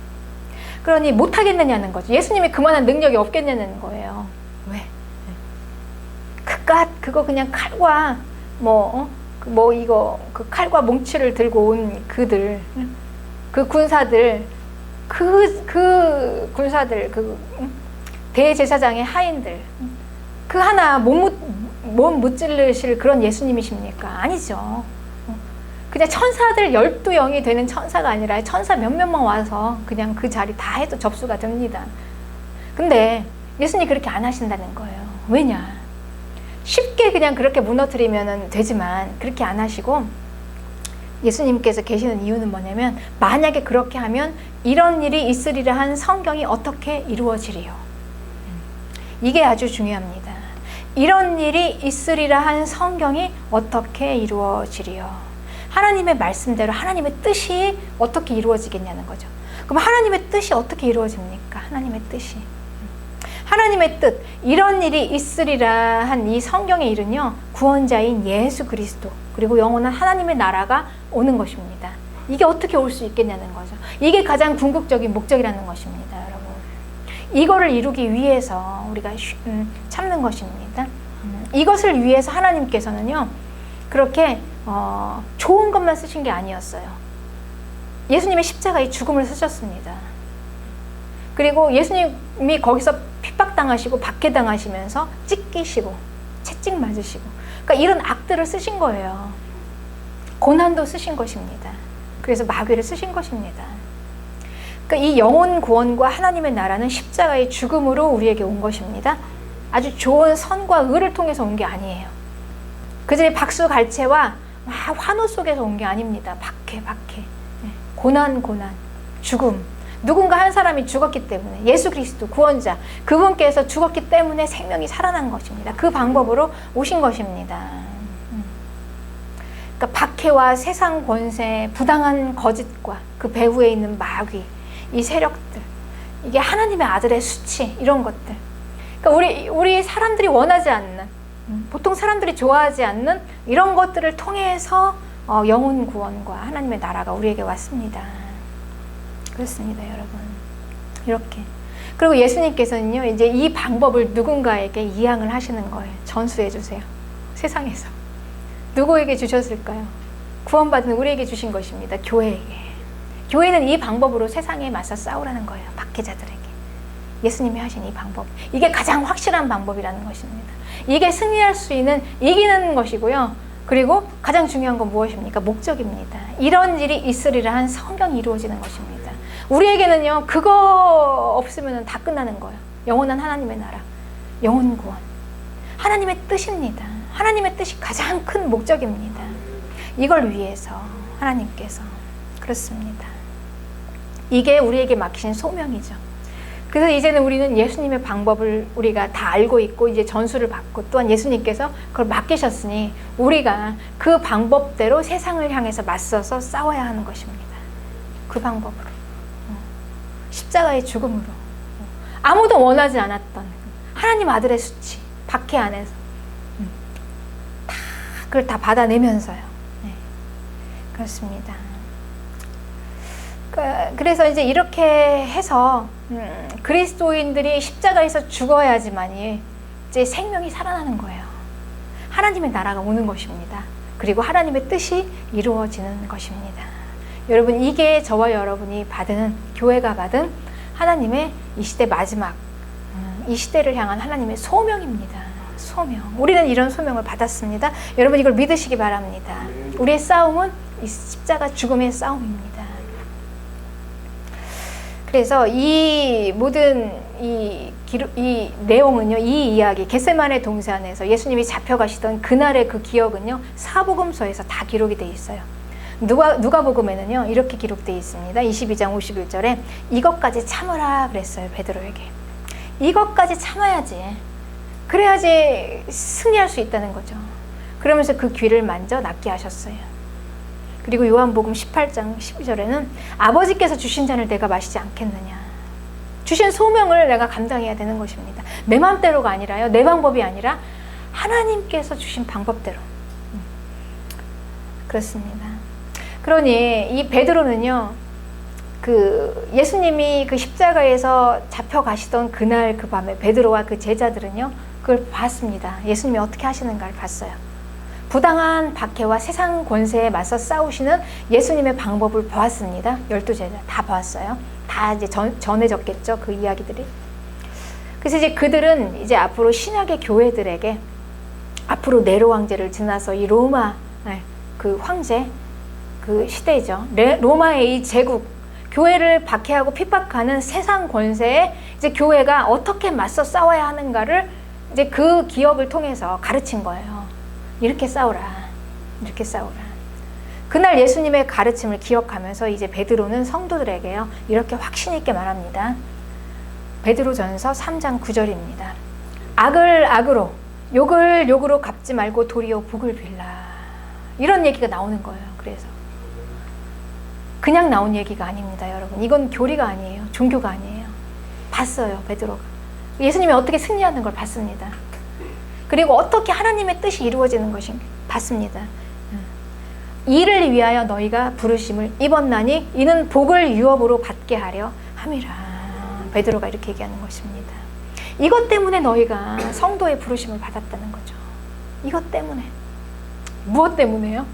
그러니 못하겠느냐는 거죠. 예수님이 그만한 능력이 없겠냐는 거예요. 왜? 그거 그냥 칼과 그 칼과 몽치를 들고 온 그들, 그 군사들, 그 군사들, 대제사장의 하인들, 그 하나 몸 무찔르실 그런 예수님이십니까? 아니죠. 그냥 천사들 12영이 되는 천사가 아니라 천사 몇몇만 와서 그냥 그 자리 다 해도 접수가 됩니다. 근데 예수님이 그렇게 안 하신다는 거예요. 왜냐? 쉽게 그냥 그렇게 무너뜨리면 되지만 그렇게 안 하시고, 예수님께서 계시는 이유는 뭐냐면, 만약에 그렇게 하면 이런 일이 있으리라 한 성경이 어떻게 이루어지리요? 이게 아주 중요합니다. 이런 일이 있으리라 한 성경이 어떻게 이루어지리요? 하나님의 말씀대로 하나님의 뜻이 어떻게 이루어지겠냐는 거죠. 그럼 하나님의 뜻이 어떻게 이루어집니까? 하나님의 뜻이. 하나님의 뜻, 이런 일이 있으리라 한 이 성경의 일은요, 구원자인 예수 그리스도, 그리고 영원한 하나님의 나라가 오는 것입니다. 이게 어떻게 올 수 있겠냐는 거죠. 이게 가장 궁극적인 목적이라는 것입니다, 여러분. 이거를 이루기 위해서 우리가 참는 것입니다. 이것을 위해서 하나님께서는요, 그렇게 좋은 것만 쓰신 게 아니었어요. 예수님의 십자가의 죽음을 쓰셨습니다. 그리고 예수님이 거기서 핍박당하시고 박해당하시면서 찢기시고 채찍 맞으시고, 그러니까 이런 악들을 쓰신 거예요. 고난도 쓰신 것입니다. 그래서 마귀를 쓰신 것입니다. 그러니까 이 영혼 구원과 하나님의 나라는 십자가의 죽음으로 우리에게 온 것입니다. 아주 좋은 선과 의를 통해서 온 게 아니에요. 그들의 박수갈채와 환호 속에서 온 게 아닙니다. 박해, 고난, 죽음. 누군가 한 사람이 죽었기 때문에, 예수 그리스도 구원자, 그분께서 죽었기 때문에 생명이 살아난 것입니다. 그 방법으로 오신 것입니다. 그러니까 박해와 세상 권세, 부당한 거짓과 그 배후에 있는 마귀, 이 세력들, 이게 하나님의 아들의 수치, 이런 것들. 그러니까 우리 사람들이 원하지 않는, 보통 사람들이 좋아하지 않는 이런 것들을 통해서 영혼 구원과 하나님의 나라가 우리에게 왔습니다. 그렇습니다, 여러분. 이렇게. 그리고 예수님께서는요, 이제 이 방법을 누군가에게 이양을 하시는 거예요. 전수해 주세요. 세상에서. 누구에게 주셨을까요? 구원받은 우리에게 주신 것입니다. 교회에게. 교회는 이 방법으로 세상에 맞서 싸우라는 거예요. 박해자들에게. 예수님이 하신 이 방법. 이게 가장 확실한 방법이라는 것입니다. 이게 승리할 수 있는, 이기는 것이고요. 그리고 가장 중요한 건 무엇입니까? 목적입니다. 이런 일이 있으리라 한 성경이 이루어지는 것입니다. 우리에게는요, 그거 없으면 다 끝나는 거예요. 영원한 하나님의 나라, 영혼 구원. 하나님의 뜻입니다. 하나님의 뜻이 가장 큰 목적입니다. 이걸 위해서 하나님께서, 그렇습니다. 이게 우리에게 맡기신 소명이죠. 그래서 이제는 우리는 예수님의 방법을 우리가 다 알고 있고 이제 전수를 받고, 또한 예수님께서 그걸 맡기셨으니 우리가 그 방법대로 세상을 향해서 맞서서 싸워야 하는 것입니다. 그 방법으로, 십자가의 죽음으로, 아무도 원하지 않았던 하나님 아들의 수치, 박해 안에서 다 그걸 다 받아내면서요, 그렇습니다. 그래서 이제 이렇게 해서 그리스도인들이 십자가에서 죽어야지만이 이제 생명이 살아나는 거예요. 하나님의 나라가 오는 것입니다. 그리고 하나님의 뜻이 이루어지는 것입니다. 여러분, 이게 저와 여러분이 받은, 교회가 받은 하나님의 이 시대 마지막, 이 시대를 향한 하나님의 소명입니다. 소명. 우리는 이런 소명을 받았습니다. 여러분, 이걸 믿으시기 바랍니다. 우리의 싸움은 이 십자가 죽음의 싸움입니다. 그래서 이 모든 이 내용은요, 이 이야기, 겟세마네 동산에서 예수님이 잡혀가시던 그날의 그 기억은요, 사복음서에서 다 기록이 되어 있어요. 누가복음에는요, 이렇게 기록되어 있습니다. 22장 51절에 이것까지 참으라 그랬어요, 베드로에게. 이것까지 참아야지. 그래야지 승리할 수 있다는 거죠. 그러면서 그 귀를 만져 낫게 하셨어요. 그리고 요한복음 18장 12절에는 아버지께서 주신 잔을 내가 마시지 않겠느냐. 주신 소명을 내가 감당해야 되는 것입니다. 내 마음대로가 아니라요, 내 방법이 아니라 하나님께서 주신 방법대로. 그렇습니다. 그러니 이 베드로는요, 그 예수님이 그 십자가에서 잡혀가시던 그날 그 밤에 베드로와 그 제자들은요, 그걸 봤습니다. 예수님이 어떻게 하시는가를 봤어요. 부당한 박해와 세상 권세에 맞서 싸우시는 예수님의 방법을 보았습니다. 12제자 다 보았어요. 다 이제 전해졌겠죠, 그 이야기들이. 그래서 이제 그들은 이제 앞으로 신약의 교회들에게 앞으로 네로 황제를 지나서 이 로마 그 황제 그 시대죠. 로마의 이 제국, 교회를 박해하고 핍박하는 세상 권세에 이제 교회가 어떻게 맞서 싸워야 하는가를 이제 그 기억을 통해서 가르친 거예요. 이렇게 싸우라. 이렇게 싸우라. 그날 예수님의 가르침을 기억하면서 이제 베드로는 성도들에게요, 이렇게 확신 있게 말합니다. 베드로전서 3장 9절입니다. 악을 악으로, 욕을 욕으로 갚지 말고 도리어 복을 빌라. 이런 얘기가 나오는 거예요. 그래서 그냥 나온 얘기가 아닙니다, 여러분. 이건 교리가 아니에요. 종교가 아니에요. 봤어요, 베드로가. 예수님이 어떻게 승리하는 걸 봤습니다. 그리고 어떻게 하나님의 뜻이 이루어지는 것인가 봤습니다. 이를 위하여 너희가 부르심을 입었나니 이는 복을 유업으로 받게 하려 함이라. 베드로가 이렇게 얘기하는 것입니다. 이것 때문에 너희가 성도의 부르심을 받았다는 거죠. 이것 때문에. 무엇 때문에요?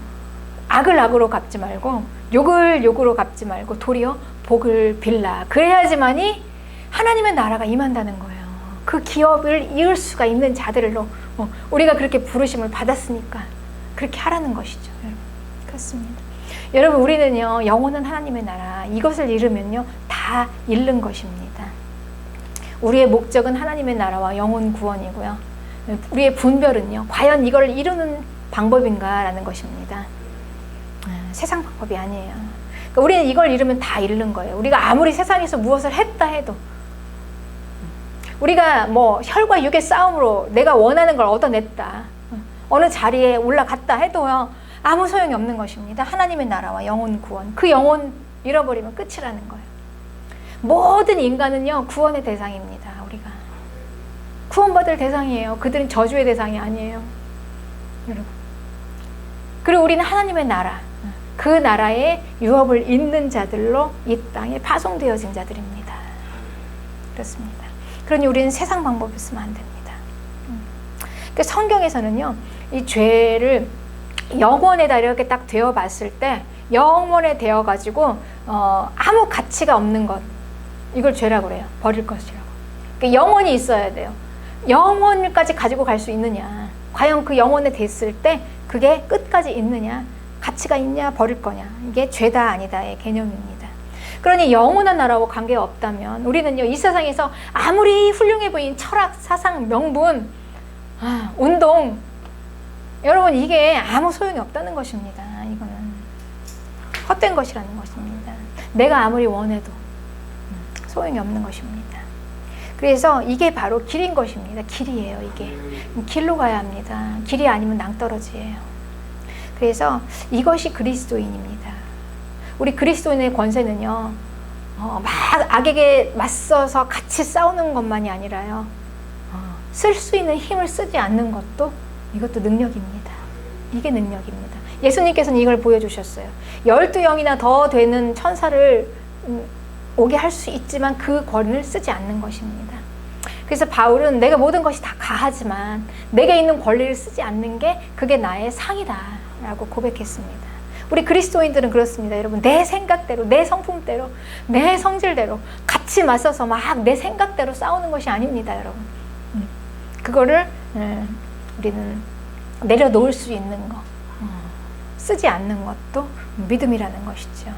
악을 악으로 갚지 말고, 욕을 욕으로 갚지 말고 도리어 복을 빌라. 그래야지만이 하나님의 나라가 임한다는 거예요. 그 기업을 이을 수가 있는 자들로 우리가 그렇게 부르심을 받았으니까 그렇게 하라는 것이죠. 그렇습니다. 여러분, 우리는요, 영원한 하나님의 나라, 이것을 잃으면요, 다 잃는 것입니다. 우리의 목적은 하나님의 나라와 영혼 구원이고요. 우리의 분별은요, 과연 이걸 이루는 방법인가라는 것입니다. 세상 방법이 아니에요. 그러니까 우리는 이걸 잃으면 다 잃는 거예요. 우리가 아무리 세상에서 무엇을 했다 해도, 우리가 뭐 혈과 육의 싸움으로 내가 원하는 걸 얻어냈다, 어느 자리에 올라갔다 해도요, 아무 소용이 없는 것입니다. 하나님의 나라와 영혼 구원, 그 영혼 잃어버리면 끝이라는 거예요. 모든 인간은요, 구원의 대상입니다. 우리가 구원받을 대상이에요. 그들은 저주의 대상이 아니에요, 여러분. 그리고 우리는 하나님의 나라, 그 나라의 유업을 잇는 자들로 이 땅에 파송되어진 자들입니다. 그렇습니다. 그러니 우리는 세상 방법을 쓰면 안 됩니다. 그 성경에서는요, 이 죄를 영원에다 이렇게 딱 되어 봤을 때, 영원에 되어 가지고 아무 가치가 없는 것, 이걸 죄라고 그래요. 버릴 것이라고. 그러니까 영원이 있어야 돼요. 영원까지 가지고 갈 수 있느냐, 과연 그 영원에 됐을 때 그게 끝까지 있느냐, 가치가 있냐, 버릴 거냐, 이게 죄다 아니다의 개념입니다. 그러니 영원한 나라와 관계가 없다면 우리는요, 이 세상에서 아무리 훌륭해 보인 철학, 사상, 명분, 운동, 여러분, 이게 아무 소용이 없다는 것입니다. 이거는 헛된 것이라는 것입니다. 내가 아무리 원해도 소용이 없는 것입니다. 그래서 이게 바로 길인 것입니다. 길이에요. 이게 길로 가야 합니다. 길이 아니면 낭떠러지예요. 그래서 이것이 그리스도인입니다. 우리 그리스도인의 권세는요, 막 악에게 맞서서 같이 싸우는 것만이 아니라요, 쓸 수 있는 힘을 쓰지 않는 것도, 이것도 능력입니다. 이게 능력입니다. 예수님께서는 이걸 보여주셨어요. 12영이나 더 되는 천사를 오게 할 수 있지만 그 권을 쓰지 않는 것입니다. 그래서 바울은 내가 모든 것이 다 가하지만 내게 있는 권리를 쓰지 않는 게 그게 나의 상이다 라고 고백했습니다. 우리 그리스도인들은 그렇습니다. 여러분, 내 생각대로, 내 성품대로, 내 성질대로 같이 맞서서 막 내 생각대로 싸우는 것이 아닙니다. 여러분, 그거를 우리는 내려놓을 수 있는 거, 쓰지 않는 것도 믿음이라는 것이죠.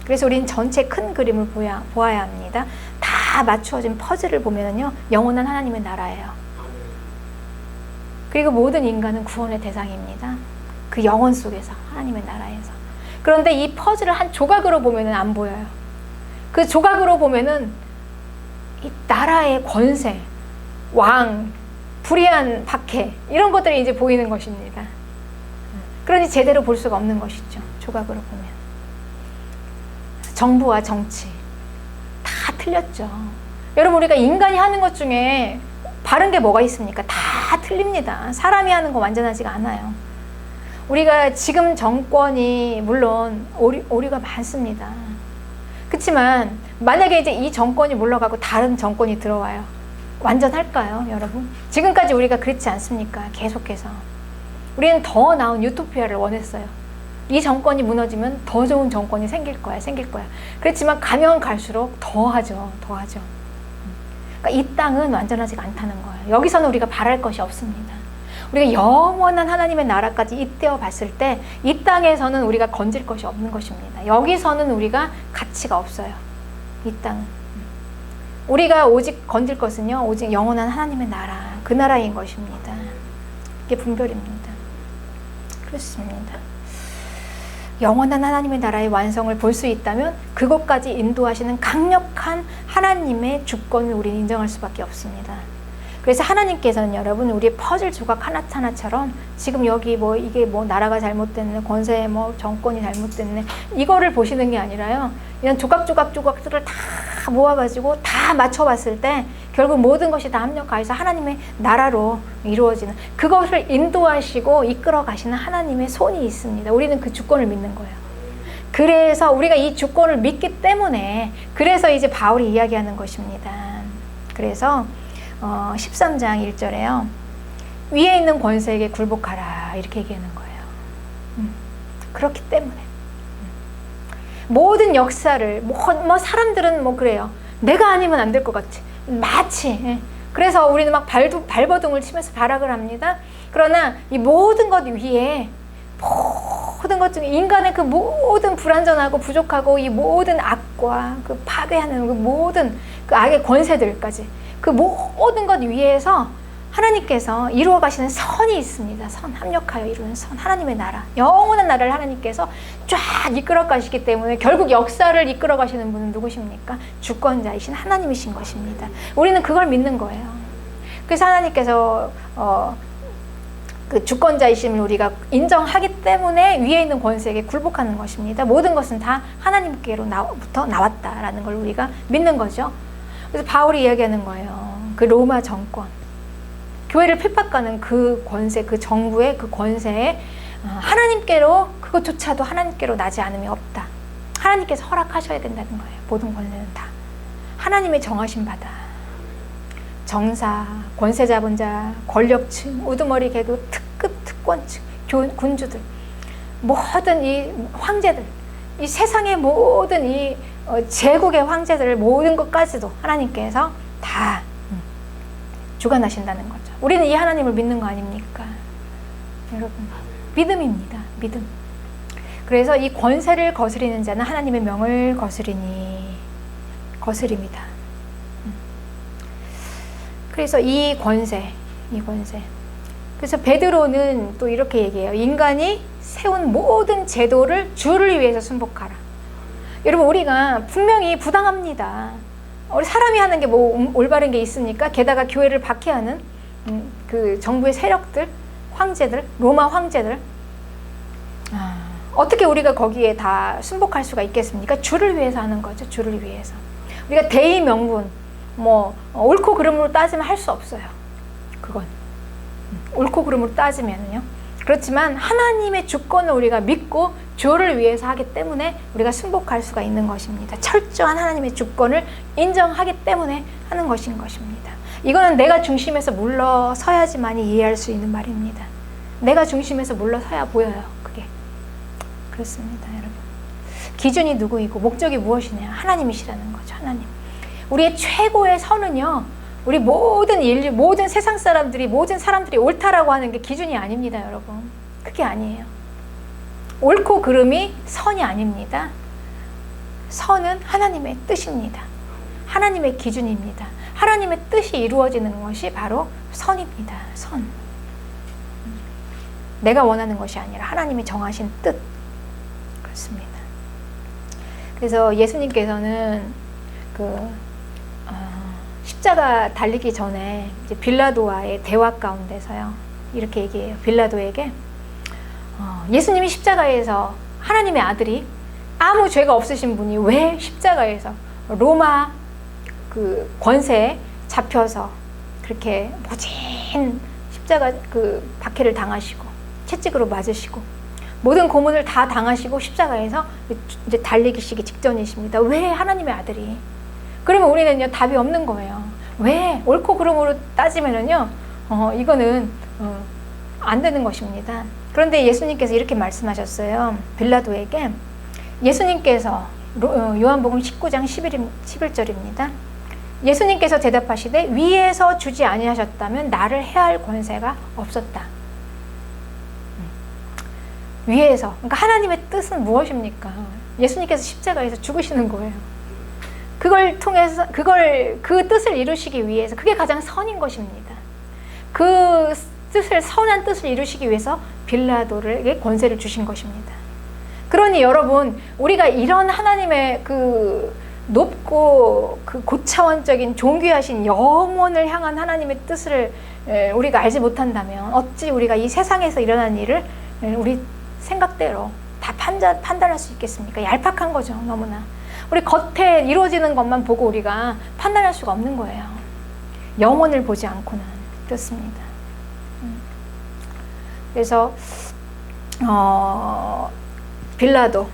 그래서 우리는 전체 큰 그림을 보아야 합니다. 다 맞추어진 퍼즐을 보면요, 영원한 하나님의 나라예요. 그리고 모든 인간은 구원의 대상입니다. 그 영혼 속에서, 하나님의 나라에서. 그런데 이 퍼즐을 한 조각으로 보면은 안 보여요. 그 조각으로 보면은 이 나라의 권세, 왕, 불의한 박해, 이런 것들이 이제 보이는 것입니다. 그러니 제대로 볼 수가 없는 것이죠. 조각으로 보면. 정부와 정치 다 틀렸죠. 여러분, 우리가 인간이 하는 것 중에 바른 게 뭐가 있습니까? 다 틀립니다. 사람이 하는 거 완전하지가 않아요. 우리가 지금 정권이 물론 오류가 많습니다. 그렇지만 만약에 이제 이 정권이 물러가고 다른 정권이 들어와요. 완전할까요, 여러분? 지금까지 우리가 그렇지 않습니까? 계속해서. 우리는 더 나은 유토피아를 원했어요. 이 정권이 무너지면 더 좋은 정권이 생길 거야. 그렇지만 가면 갈수록 더하죠. 그러니까 이 땅은 완전하지가 않다는 거예요. 여기서는 우리가 바랄 것이 없습니다. 우리가 영원한 하나님의 나라까지 잇대어 봤을 때 이 땅에서는 우리가 건질 것이 없는 것입니다. 여기서는 우리가 가치가 없어요. 이 땅은. 우리가 오직 건질 것은요, 오직 영원한 하나님의 나라, 그 나라인 것입니다. 이게 분별입니다. 그렇습니다. 영원한 하나님의 나라의 완성을 볼 수 있다면 그것까지 인도하시는 강력한 하나님의 주권을 우리는 인정할 수밖에 없습니다. 그래서 하나님께서는 여러분, 우리의 퍼즐 조각 하나하나처럼 지금 여기 뭐 이게 뭐 나라가 잘못됐네, 권세 뭐 정권이 잘못됐네, 이거를 보시는 게 아니라요, 이런 조각들을 다 모아가지고 다 맞춰봤을 때 결국 모든 것이 다 합력하여서 하나님의 나라로 이루어지는, 그것을 인도하시고 이끌어 가시는 하나님의 손이 있습니다. 우리는 그 주권을 믿는 거예요. 그래서 우리가 이 주권을 믿기 때문에, 그래서 이제 바울이 이야기하는 것입니다. 그래서 13장 1절에요. 위에 있는 권세에게 굴복하라, 이렇게 얘기하는 거예요. 그렇기 때문에 모든 역사를 뭐 사람들은 뭐 그래요. 내가 아니면 안 될 것 같지, 마치. 그래서 우리는 막 발버둥을 치면서 발악을 합니다. 그러나 이 모든 것 위에, 모든 것 중에 인간의 그 모든 불완전하고 부족하고 이 모든 악과 그 파괴하는 그 모든 그 악의 권세들까지, 그 모든 것 위에서 하나님께서 이루어 가시는 선이 있습니다. 선, 합력하여 이루는 선, 하나님의 나라, 영원한 나라를 하나님께서 쫙 이끌어 가시기 때문에 결국 역사를 이끌어 가시는 분은 누구십니까? 주권자이신 하나님이신 것입니다. 우리는 그걸 믿는 거예요. 그래서 하나님께서 그 주권자이심을 우리가 인정하기 때문에 위에 있는 권세에게 굴복하는 것입니다. 모든 것은 다 하나님께로부터 나왔다라는 걸 우리가 믿는 거죠. 그래서 바울이 이야기하는 거예요. 그 로마 정권, 교회를 핍박하는 그 권세, 그 정부의 그 권세에 하나님께로, 그것조차도 하나님께로 나지 않음이 없다. 하나님께서 허락하셔야 된다는 거예요. 모든 권세는 다 하나님의 정하신 바다. 정사, 권세 잡은 자, 권력층, 우두머리 개그, 특급 특권층, 군주들, 모든 이 황제들, 이 세상의 모든 이 제국의 황제들, 모든 것까지도 하나님께서 다 주관하신다는 거죠. 우리는 이 하나님을 믿는 거 아닙니까? 여러분, 믿음입니다. 믿음. 그래서 이 권세를 거스리는 자는 하나님의 명을 거스립니다. 그래서 이 권세. 그래서 베드로는 또 이렇게 얘기해요. 인간이 세운 모든 제도를 주를 위해서 순복하라. 여러분, 우리가 분명히 부당합니다. 우리 사람이 하는 게 뭐 올바른 게 있습니까? 게다가 교회를 박해하는 그 정부의 세력들, 황제들, 로마 황제들, 어떻게 우리가 거기에 다 순복할 수가 있겠습니까? 주를 위해서 하는 거죠. 주를 위해서. 우리가 대의 명분, 뭐 옳고 그름으로 따지면 할 수 없어요. 그건 옳고 그름으로 따지면요, 그렇지만 하나님의 주권을 우리가 믿고 주를 위해서 하기 때문에 우리가 승복할 수가 있는 것입니다. 철저한 하나님의 주권을 인정하기 때문에 하는 것인 것입니다. 이거는 내가 중심에서 물러서야지만이 이해할 수 있는 말입니다. 내가 중심에서 물러서야 보여요. 그게 그렇습니다, 여러분. 기준이 누구이고 목적이 무엇이냐? 하나님이시라는 거죠. 하나님. 우리의 최고의 선은요, 우리 모든 인류, 모든 세상 사람들이, 모든 사람들이 옳다라고 하는 게 기준이 아닙니다, 여러분. 그게 아니에요. 옳고 그름이 선이 아닙니다. 선은 하나님의 뜻입니다. 하나님의 기준입니다. 하나님의 뜻이 이루어지는 것이 바로 선입니다. 선. 내가 원하는 것이 아니라 하나님이 정하신 뜻. 그렇습니다. 그래서 예수님께서는 십자가 달리기 전에 이제 빌라도와의 대화 가운데서요, 이렇게 얘기해요. 빌라도에게 예수님이 십자가에서, 하나님의 아들이 아무 죄가 없으신 분이 왜 십자가에서 로마 그 권세에 잡혀서 그렇게 모진 십자가 그 박해를 당하시고 채찍으로 맞으시고 모든 고문을 다 당하시고 십자가에서 이제 달리기시기 직전이십니다. 왜 하나님의 아들이? 그러면 우리는요, 답이 없는 거예요. 왜? 옳고 그름으로 따지면은요, 이거는 안 되는 것입니다. 그런데 예수님께서 이렇게 말씀하셨어요. 빌라도에게. 예수님께서 요한복음 19장 11절입니다. 예수님께서 대답하시되 위에서 주지 아니하셨다면 나를 해할 권세가 없었다. 위에서, 그러니까 하나님의 뜻은 무엇입니까? 예수님께서 십자가에서 죽으시는 거예요. 그걸 통해서 그 뜻을 이루시기 위해서, 그게 가장 선인 것입니다. 그 뜻을, 선한 뜻을 이루시기 위해서 빌라도에게 권세를 주신 것입니다. 그러니 여러분, 우리가 이런 하나님의 그 높고 그 고차원적인 존귀하신 영원을 향한 하나님의 뜻을 우리가 알지 못한다면 어찌 우리가 이 세상에서 일어난 일을 우리 생각대로 다 판단할 수 있겠습니까? 얄팍한 거죠, 너무나. 우리 겉에 이루어지는 것만 보고 우리가 판단할 수가 없는 거예요. 영혼을 보지 않고는. 그렇습니다. 그래서 빌라도,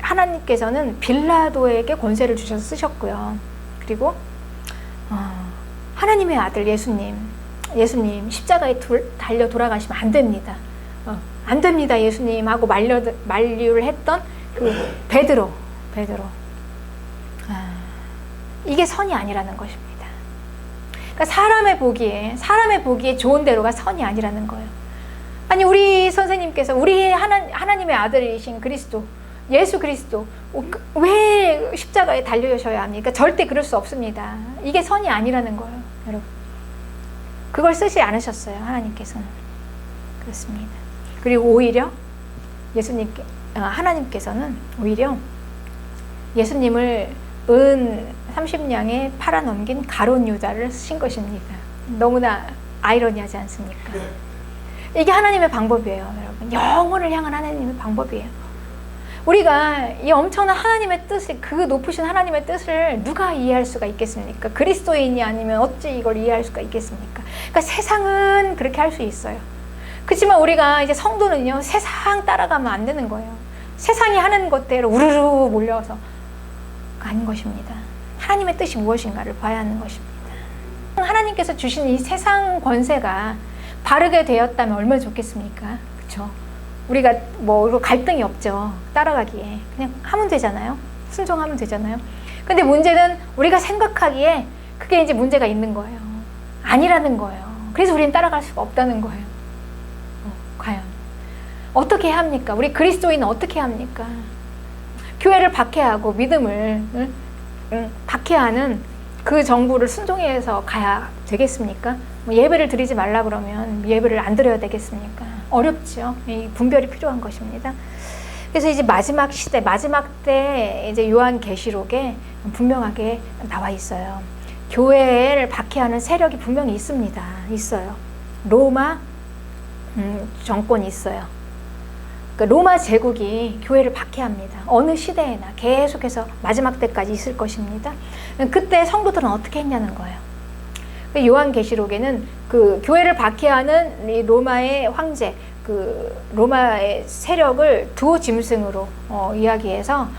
하나님께서는 빌라도에게 권세를 주셔서 쓰셨고요. 그리고 하나님의 아들 예수님 십자가에 달려 돌아가시면 안 됩니다. 안 됩니다, 예수님 하고 만류를 했던 그 베드로. 이게 선이 아니라는 것입니다. 그러니까 사람의 보기에 좋은 대로가 선이 아니라는 거예요. 아니, 우리 선생님께서 우리 하나님의 아들이신 그리스도, 예수 그리스도 왜 십자가에 달려셔야 합니까? 절대 그럴 수 없습니다. 이게 선이 아니라는 거예요, 여러분. 그걸 쓰지 않으셨어요, 하나님께서는. 그렇습니다. 그리고 오히려 하나님께서는 오히려 예수님을 은 30냥에 팔아넘긴 가룟 유다를 쓰신 것입니다. 너무나 아이러니하지 않습니까? 이게 하나님의 방법이에요, 여러분. 영혼을 향한 하나님의 방법이에요. 우리가 이 엄청난 하나님의 뜻을, 그 높으신 하나님의 뜻을 누가 이해할 수가 있겠습니까? 그리스도인이 아니면 어찌 이걸 이해할 수가 있겠습니까? 그러니까 세상은 그렇게 할 수 있어요. 그렇지만 우리가 이제 성도는요, 세상 따라가면 안 되는 거예요. 세상이 하는 것대로 우르르 몰려서 아닌 것입니다. 하나님의 뜻이 무엇인가를 봐야 하는 것입니다. 하나님께서 주신 이 세상 권세가 바르게 되었다면 얼마나 좋겠습니까? 그렇죠? 우리가 뭐 갈등이 없죠. 따라가기에 그냥 하면 되잖아요. 순종하면 되잖아요. 근데 문제는 우리가 생각하기에 그게 이제 문제가 있는 거예요. 아니라는 거예요. 그래서 우리는 따라갈 수가 없다는 거예요. 과연 어떻게 해야 합니까? 우리 그리스도인은 어떻게 해야 합니까? 교회를 박해하고 믿음을 박해하는 그 정부를 순종해서 가야 되겠습니까? 뭐 예배를 드리지 말라 그러면 예배를 안 드려야 되겠습니까? 어렵죠. 이 분별이 필요한 것입니다. 그래서 이제 마지막 시대, 마지막 때 이제 요한계시록에 분명하게 나와 있어요. 교회를 박해하는 세력이 분명히 있습니다. 있어요. 로마 정권이 있어요. 그러니까 로마 제국이 교회를 박해합니다. 어느 시대에나 계속해서 마지막 때까지 있을 것입니다. 그때 성도들은 어떻게 했냐는 거예요. 요한계시록에는 그 교회를 박해하는 이 로마의 황제, 그 로마의 세력을 두 짐승으로 이야기해서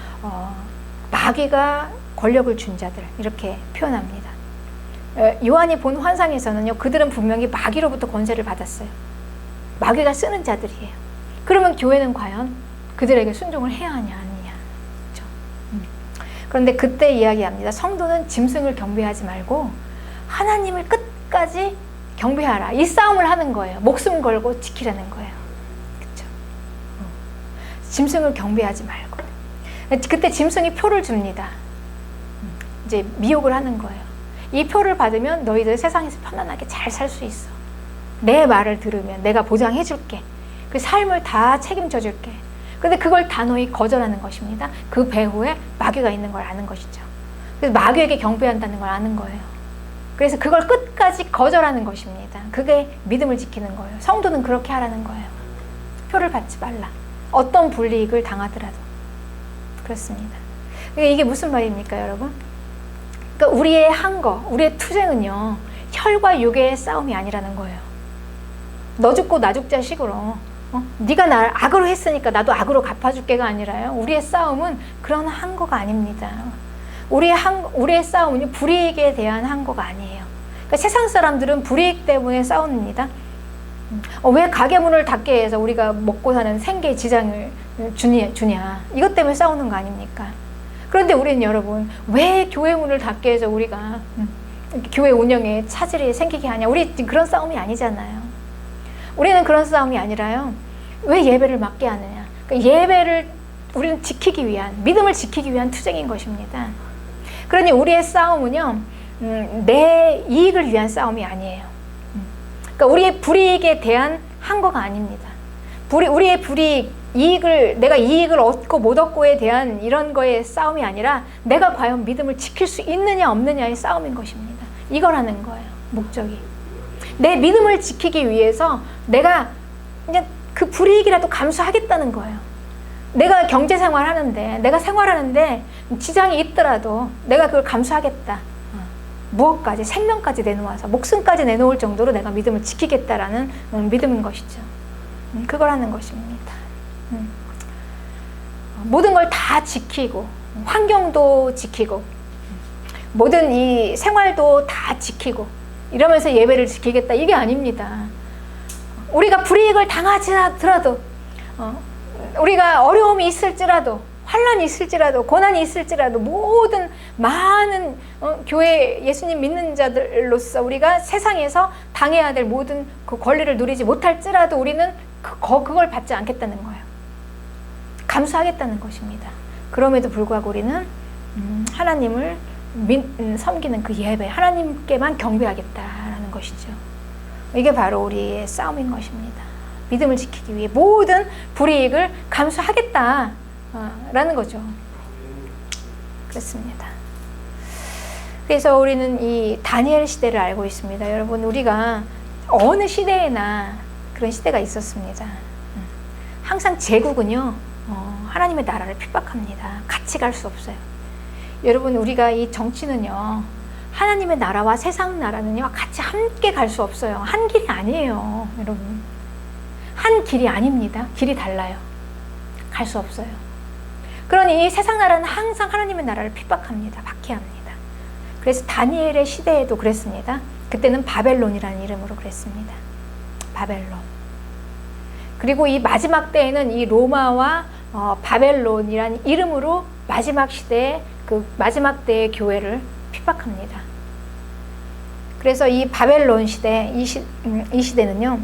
마귀가 권력을 준 자들 이렇게 표현합니다. 요한이 본 환상에서는요, 그들은 분명히 마귀로부터 권세를 받았어요. 마귀가 쓰는 자들이에요. 그러면 교회는 과연 그들에게 순종을 해야 하냐 아니냐. 그렇죠? 그런데 그때 이야기합니다. 성도는 짐승을 경배하지 말고 하나님을 끝까지 경배하라. 이 싸움을 하는 거예요. 목숨 걸고 지키라는 거예요. 그렇죠? 짐승을 경배하지 말고. 그때 짐승이 표를 줍니다. 이제 미혹을 하는 거예요. 이 표를 받으면 너희들 세상에서 편안하게 잘 살 수 있어. 내 말을 들으면 내가 보장해 줄게. 그 삶을 다 책임져 줄게. 근데 그걸 단호히 거절하는 것입니다. 그 배후에 마귀가 있는 걸 아는 것이죠. 그래서 마귀에게 경배한다는 걸 아는 거예요. 그래서 그걸 끝까지 거절하는 것입니다. 그게 믿음을 지키는 거예요. 성도는 그렇게 하라는 거예요. 표를 받지 말라. 어떤 불이익을 당하더라도. 그렇습니다. 이게 무슨 말입니까, 여러분? 그러니까 우리의 한거, 우리의 투쟁은요, 혈과 육의 싸움이 아니라는 거예요. 너 죽고 나 죽자 식으로 네가 날 악으로 했으니까 나도 악으로 갚아줄게가 아니라요. 우리의 싸움은 그런 한거가 아닙니다. 우리의 싸움은 불이익에 대한 한거가 아니에요. 그러니까 세상 사람들은 불이익 때문에 싸웁니다. 왜 가게 문을 닫게 해서 우리가 먹고 사는 생계 지장을 주냐. 이것 때문에 싸우는 거 아닙니까? 그런데 우리는 여러분, 왜 교회 문을 닫게 해서 우리가 교회 운영에 차질이 생기게 하냐. 우리 그런 싸움이 아니잖아요. 우리는 그런 싸움이 아니라요. 왜 예배를 막게 하느냐. 그러니까 예배를 우리는 지키기 위한, 믿음을 지키기 위한 투쟁인 것입니다. 그러니 우리의 싸움은요, 내 이익을 위한 싸움이 아니에요. 그러니까 우리의 불이익에 대한 한거가 아닙니다. 우리의 내가 이익을 얻고 못 얻고에 대한 이런 거의 싸움이 아니라 내가 과연 믿음을 지킬 수 있느냐 없느냐의 싸움인 것입니다. 이거라는 거예요, 목적이. 내 믿음을 지키기 위해서 내가 그냥 그 불이익이라도 감수하겠다는 거예요. 내가 경제 생활하는데, 내가 생활하는데 지장이 있더라도 내가 그걸 감수하겠다. 무엇까지, 생명까지 내놓아서, 목숨까지 내놓을 정도로 내가 믿음을 지키겠다라는 믿음인 것이죠. 그걸 하는 것입니다. 모든 걸 다 지키고, 환경도 지키고, 모든 이 생활도 다 지키고, 이러면서 예배를 지키겠다. 이게 아닙니다. 우리가 불이익을 당하더라도, 우리가 어려움이 있을지라도, 환난이 있을지라도, 고난이 있을지라도, 모든 많은 교회 예수님 믿는 자들로서 우리가 세상에서 당해야 될 모든 그 권리를 누리지 못할지라도 우리는 그걸 받지 않겠다는 거예요. 감수하겠다는 것입니다. 그럼에도 불구하고 우리는 하나님을 섬기는 그 예배, 하나님께만 경배하겠다라는 것이죠. 이게 바로 우리의 싸움인 것입니다. 믿음을 지키기 위해 모든 불이익을 감수하겠다라는 거죠. 그렇습니다. 그래서 우리는 이 다니엘 시대를 알고 있습니다. 여러분, 우리가 어느 시대에나 그런 시대가 있었습니다. 항상 제국은요, 하나님의 나라를 핍박합니다. 같이 갈 수 없어요. 여러분, 우리가 이 정치는요, 하나님의 나라와 세상 나라는요, 같이 함께 갈 수 없어요. 한 길이 아니에요, 여러분. 한 길이 아닙니다. 길이 달라요. 갈 수 없어요. 그러니 이 세상 나라는 항상 하나님의 나라를 핍박합니다. 박해합니다. 그래서 다니엘의 시대에도 그랬습니다. 그때는 바벨론이라는 이름으로 그랬습니다. 바벨론. 그리고 이 마지막 때에는 이 로마와 바벨론이라는 이름으로 마지막 시대에 그 마지막 때의 교회를 핍박합니다. 그래서 이 바벨론 시대, 이 시대는요,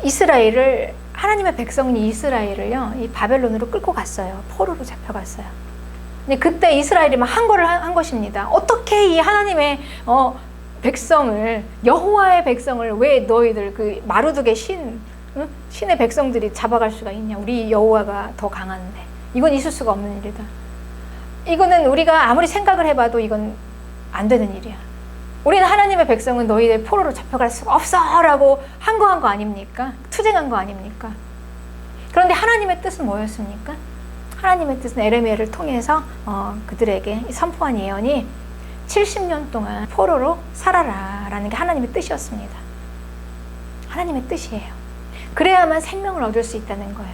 이스라엘을, 하나님의 백성인 이스라엘을요, 이 바벨론으로 끌고 갔어요. 포로로 잡혀갔어요. 근데 그때 이스라엘이 막 한 거를 한 것입니다. 어떻게 이 하나님의 백성을, 여호와의 백성을 왜 너희들 그 마루두개 신의 백성들이 잡아갈 수가 있냐. 우리 여호와가 더 강한데. 이건 있을 수가 없는 일이다. 이거는 우리가 아무리 생각을 해봐도 이건 안 되는 일이야. 우리는 하나님의 백성은 너희들 포로로 잡혀갈 수가 없어 라고 한 거 아닙니까? 투쟁한 거 아닙니까? 그런데 하나님의 뜻은 뭐였습니까? 하나님의 뜻은 에레미야를 통해서 그들에게 선포한 예언이 70년 동안 포로로 살아라 라는 게 하나님의 뜻이었습니다. 하나님의 뜻이에요. 그래야만 생명을 얻을 수 있다는 거예요.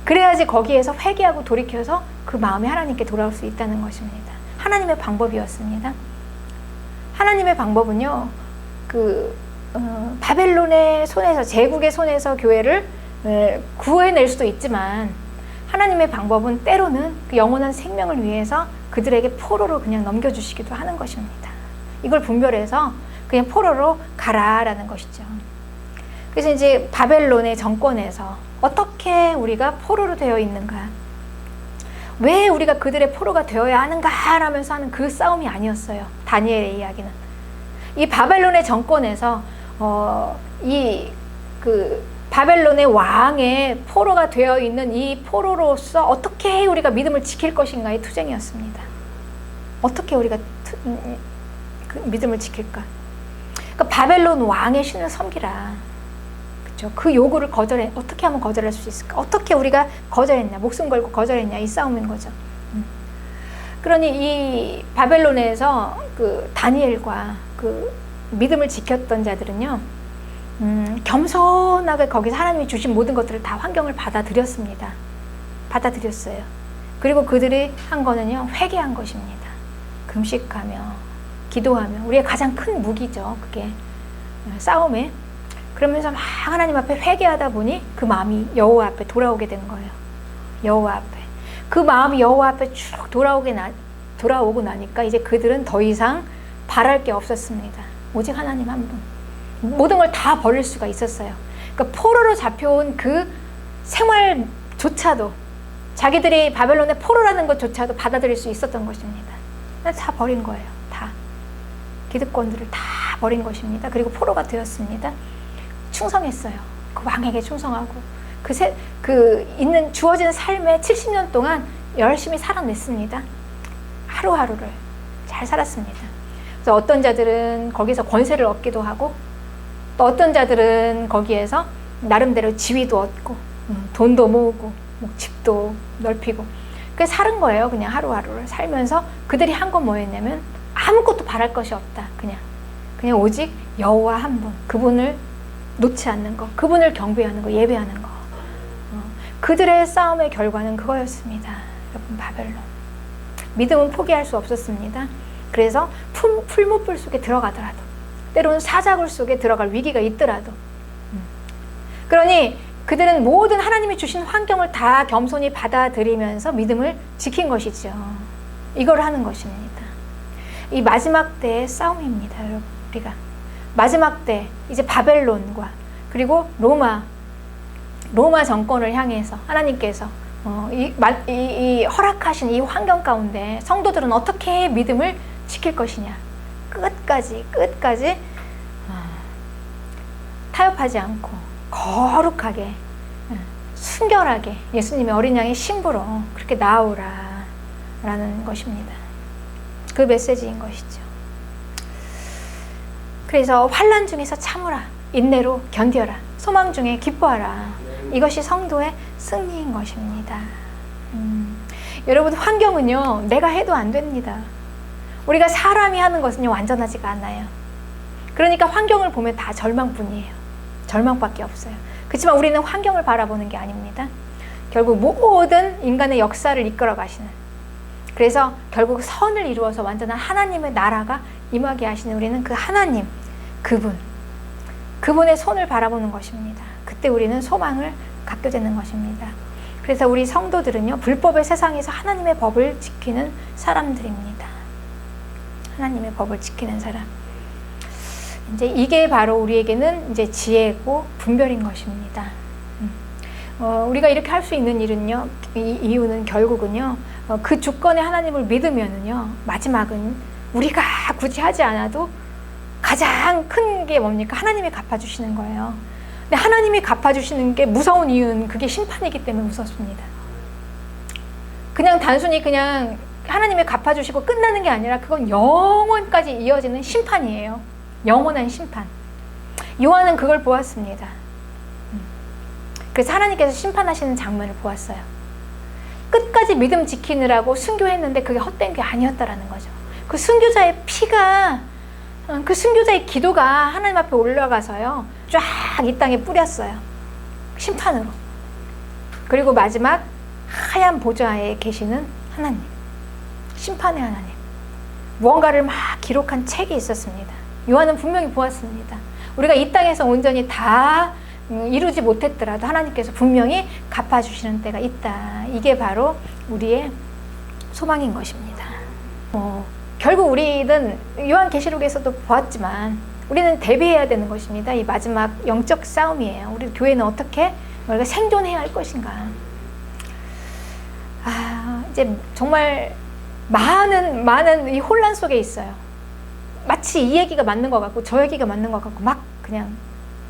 그래야지 거기에서 회개하고 돌이켜서 그 마음이 하나님께 돌아올 수 있다는 것입니다. 하나님의 방법이었습니다. 하나님의 방법은요, 바벨론의 손에서, 제국의 손에서 교회를 구해낼 수도 있지만, 하나님의 방법은 때로는 그 영원한 생명을 위해서 그들에게 포로로 그냥 넘겨주시기도 하는 것입니다. 이걸 분별해서 그냥 포로로 가라라는 것이죠. 그래서 이제 바벨론의 정권에서 어떻게 우리가 포로로 되어 있는가, 왜 우리가 그들의 포로가 되어야 하는가 하면서 하는 그 싸움이 아니었어요. 다니엘의 이야기는 이 바벨론의 정권에서 바벨론의 왕의 포로가 되어 있는 이 포로로서 어떻게 우리가 믿음을 지킬 것인가의 투쟁이었습니다. 어떻게 우리가 그 믿음을 지킬까? 그러니까 바벨론 왕의 신을 섬기라. 그렇죠? 그 요구를 어떻게 하면 거절할 수 있을까? 어떻게 우리가 거절했냐? 목숨 걸고 거절했냐? 이 싸움인 거죠. 그러니 이 바벨론에서 그 다니엘과 그 믿음을 지켰던 자들은요, 겸손하게 거기서 하나님이 주신 모든 것들을 다 환경을 받아들였습니다. 받아들였어요. 그리고 그들이 한 거는요, 회개한 것입니다. 금식하며 기도하며, 우리의 가장 큰 무기죠. 그게 싸움에. 그러면서 막 하나님 앞에 회개하다 보니 그 마음이 여호와 앞에 돌아오게 된 거예요. 여호와 앞에. 그 마음이 여호와 앞에 쭉 돌아오고 나니까 이제 그들은 더 이상 바랄 게 없었습니다. 오직 하나님 한 분. 모든 걸 다 버릴 수가 있었어요. 그러니까 포로로 잡혀온 그 생활조차도, 자기들이 바벨론의 포로라는 것조차도 받아들일 수 있었던 것입니다. 다 버린 거예요. 다. 기득권들을 다 버린 것입니다. 그리고 포로가 되었습니다. 충성했어요. 그 왕에게 충성하고 주어진 삶에 70년 동안 열심히 살아냈습니다. 하루하루를 잘 살았습니다. 그래서 어떤 자들은 거기서 권세를 얻기도 하고, 또 어떤 자들은 거기에서 나름대로 지위도 얻고, 돈도 모으고, 집도 넓히고, 그래서 사는 거예요. 그냥 하루하루를 살면서 그들이 한 건 뭐였냐면 아무것도 바랄 것이 없다. 그냥 오직 여호와 한 분, 그분을 놓지 않는 거, 그분을 경배하는 거, 예배하는 거. 그들의 싸움의 결과는 그거였습니다. 여러분, 바벨론. 믿음은 포기할 수 없었습니다. 그래서 풀무불 속에 들어가더라도, 때로는 사자굴 속에 들어갈 위기가 있더라도, 그러니 그들은 모든 하나님이 주신 환경을 다 겸손히 받아들이면서 믿음을 지킨 것이죠. 이걸 하는 것입니다. 이 마지막 때의 싸움입니다, 여러분. 우리가 마지막 때 이제 바벨론과 그리고 로마 정권을 향해서 하나님께서 이 허락하신 이 환경 가운데 성도들은 어떻게 믿음을 지킬 것이냐, 끝까지 타협하지 않고 거룩하게, 순결하게 예수님의 어린 양의 신부로 그렇게 나오라 라는 것입니다. 그 메시지인 것이죠. 그래서 환난 중에서 참으라, 인내로 견뎌라, 소망 중에 기뻐하라. 이것이 성도의 승리인 것입니다. 여러분, 환경은요, 내가 해도 안 됩니다. 우리가 사람이 하는 것은요, 완전하지가 않아요. 그러니까 환경을 보면 다 절망뿐이에요. 절망밖에 없어요. 그렇지만 우리는 환경을 바라보는 게 아닙니다. 결국 모든 인간의 역사를 이끌어 가시는, 그래서 결국 선을 이루어서 완전한 하나님의 나라가 임하게 하시는 우리는 그 하나님, 그분의 손을 바라보는 것입니다. 그때 우리는 소망을 갖게 되는 것입니다. 그래서 우리 성도들은요, 불법의 세상에서 하나님의 법을 지키는 사람들입니다. 하나님의 법을 지키는 사람. 이제 이게 바로 우리에게는 이제 지혜고 분별인 것입니다. 우리가 이렇게 할 수 있는 일은요, 이유는 결국은요, 그 주권의 하나님을 믿으면은요, 마지막은 우리가 굳이 하지 않아도 가장 큰 게 뭡니까? 하나님이 갚아주시는 거예요. 근데 하나님이 갚아주시는 게 무서운 이유는 그게 심판이기 때문에 무섭습니다. 그냥 단순히 그냥 하나님이 갚아주시고 끝나는 게 아니라 그건 영원까지 이어지는 심판이에요. 영원한 심판. 요한은 그걸 보았습니다. 그래서 하나님께서 심판하시는 장면을 보았어요. 끝까지 믿음 지키느라고 순교했는데 그게 헛된 게 아니었다라는 거죠. 그 순교자의 피가, 그 순교자의 기도가 하나님 앞에 올라가서요, 쫙 이 땅에 뿌렸어요. 심판으로. 그리고 마지막 하얀 보좌에 계시는 하나님, 심판의 하나님, 무언가를 막 기록한 책이 있었습니다. 요한은 분명히 보았습니다. 우리가 이 땅에서 온전히 다 이루지 못했더라도 하나님께서 분명히 갚아주시는 때가 있다. 이게 바로 우리의 소망인 것입니다. 결국 우리는 요한계시록에서도 보았지만 우리는 대비해야 되는 것입니다. 이 마지막 영적 싸움이에요. 우리 교회는 어떻게 우리가 생존해야 할 것인가. 이제 정말 많은 이 혼란 속에 있어요. 마치 이 얘기가 맞는 것 같고 저 얘기가 맞는 것 같고 막 그냥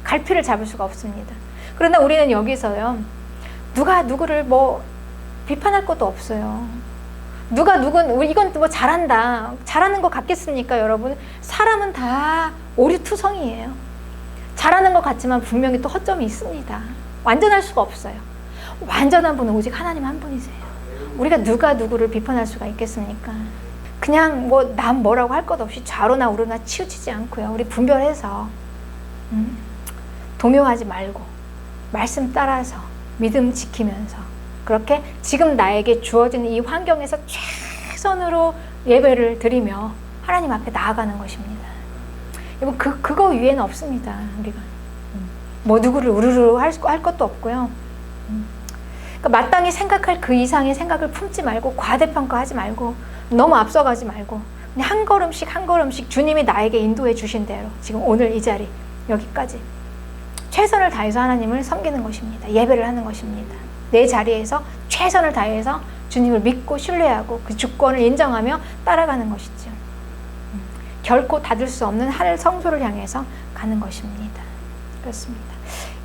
갈피를 잡을 수가 없습니다. 그러나 우리는 여기서요, 누가 누구를 뭐 비판할 것도 없어요. 누가 이건 뭐 잘하는 것 같겠습니까, 여러분? 사람은 다 오류투성이에요. 잘하는 것 같지만 분명히 또 허점이 있습니다. 완전할 수가 없어요. 완전한 분은 오직 하나님 한 분이세요. 우리가 누가 누구를 비판할 수가 있겠습니까? 그냥 뭐 남 뭐라고 할 것 없이 좌로나 우로나 치우치지 않고요, 우리 분별해서 동요하지 말고 말씀 따라서 믿음 지키면서 그렇게 지금 나에게 주어진 이 환경에서 최선으로 예배를 드리며 하나님 앞에 나아가는 것입니다. 여러분, 그거 위에는 없습니다. 우리가 뭐 누구를 우르르 할 것도 없고요. 그러니까 마땅히 생각할 그 이상의 생각을 품지 말고 과대평가하지 말고 너무 앞서가지 말고 그냥 한 걸음씩 주님이 나에게 인도해 주신 대로 지금 오늘 이 자리 여기까지 최선을 다해서 하나님을 섬기는 것입니다. 예배를 하는 것입니다. 내 자리에서 최선을 다해서 주님을 믿고 신뢰하고 그 주권을 인정하며 따라가는 것이죠. 결코 닫을 수 없는 하늘 성소를 향해서 가는 것입니다. 그렇습니다.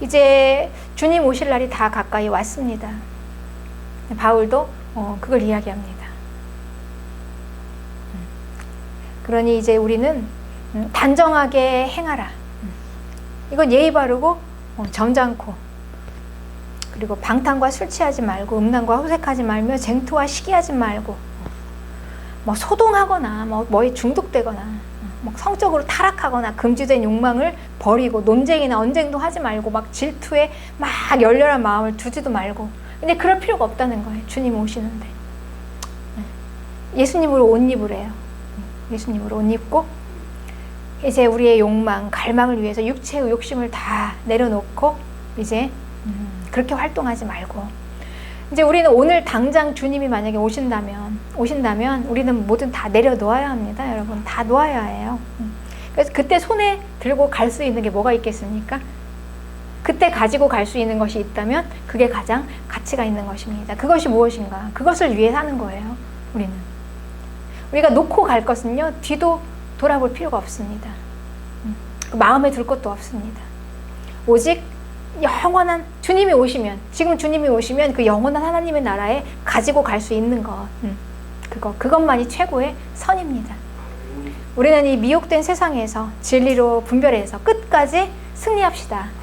이제 주님 오실 날이 다 가까이 왔습니다. 바울도 그걸 이야기합니다. 그러니 이제 우리는 단정하게 행하라. 이건 예의 바르고 점잖고, 그리고 방탕과 술 취하지 말고 음란과 호색하지 말며 쟁투와 시기하지 말고 뭐 소동하거나 뭐에 중독되거나 뭐 성적으로 타락하거나 금지된 욕망을 버리고 논쟁이나 언쟁도 하지 말고 막 질투에 막 열렬한 마음을 두지도 말고. 근데 그럴 필요가 없다는 거예요. 주님 오시는데 예수님으로 옷 입으래요. 예수님으로 옷 입고 이제 우리의 욕망, 갈망을 위해서 육체의 욕심을 다 내려놓고 이제 그렇게 활동하지 말고, 이제 우리는 오늘 당장 주님이 만약에 오신다면 우리는 뭐든 다 내려놓아야 합니다. 여러분, 다 놓아야 해요. 그래서 그때 손에 들고 갈 수 있는 게 뭐가 있겠습니까? 그때 가지고 갈 수 있는 것이 있다면 그게 가장 가치가 있는 것입니다. 그것이 무엇인가? 그것을 위해 사는 거예요. 우리가 놓고 갈 것은요, 뒤도 돌아볼 필요가 없습니다. 마음에 들 것도 없습니다. 오직 영원한 주님이 오시면, 지금 주님이 오시면 그 영원한 하나님의 나라에 가지고 갈 수 있는 것, 그것만이 최고의 선입니다. 우리는 이 미혹된 세상에서 진리로 분별해서 끝까지 승리합시다.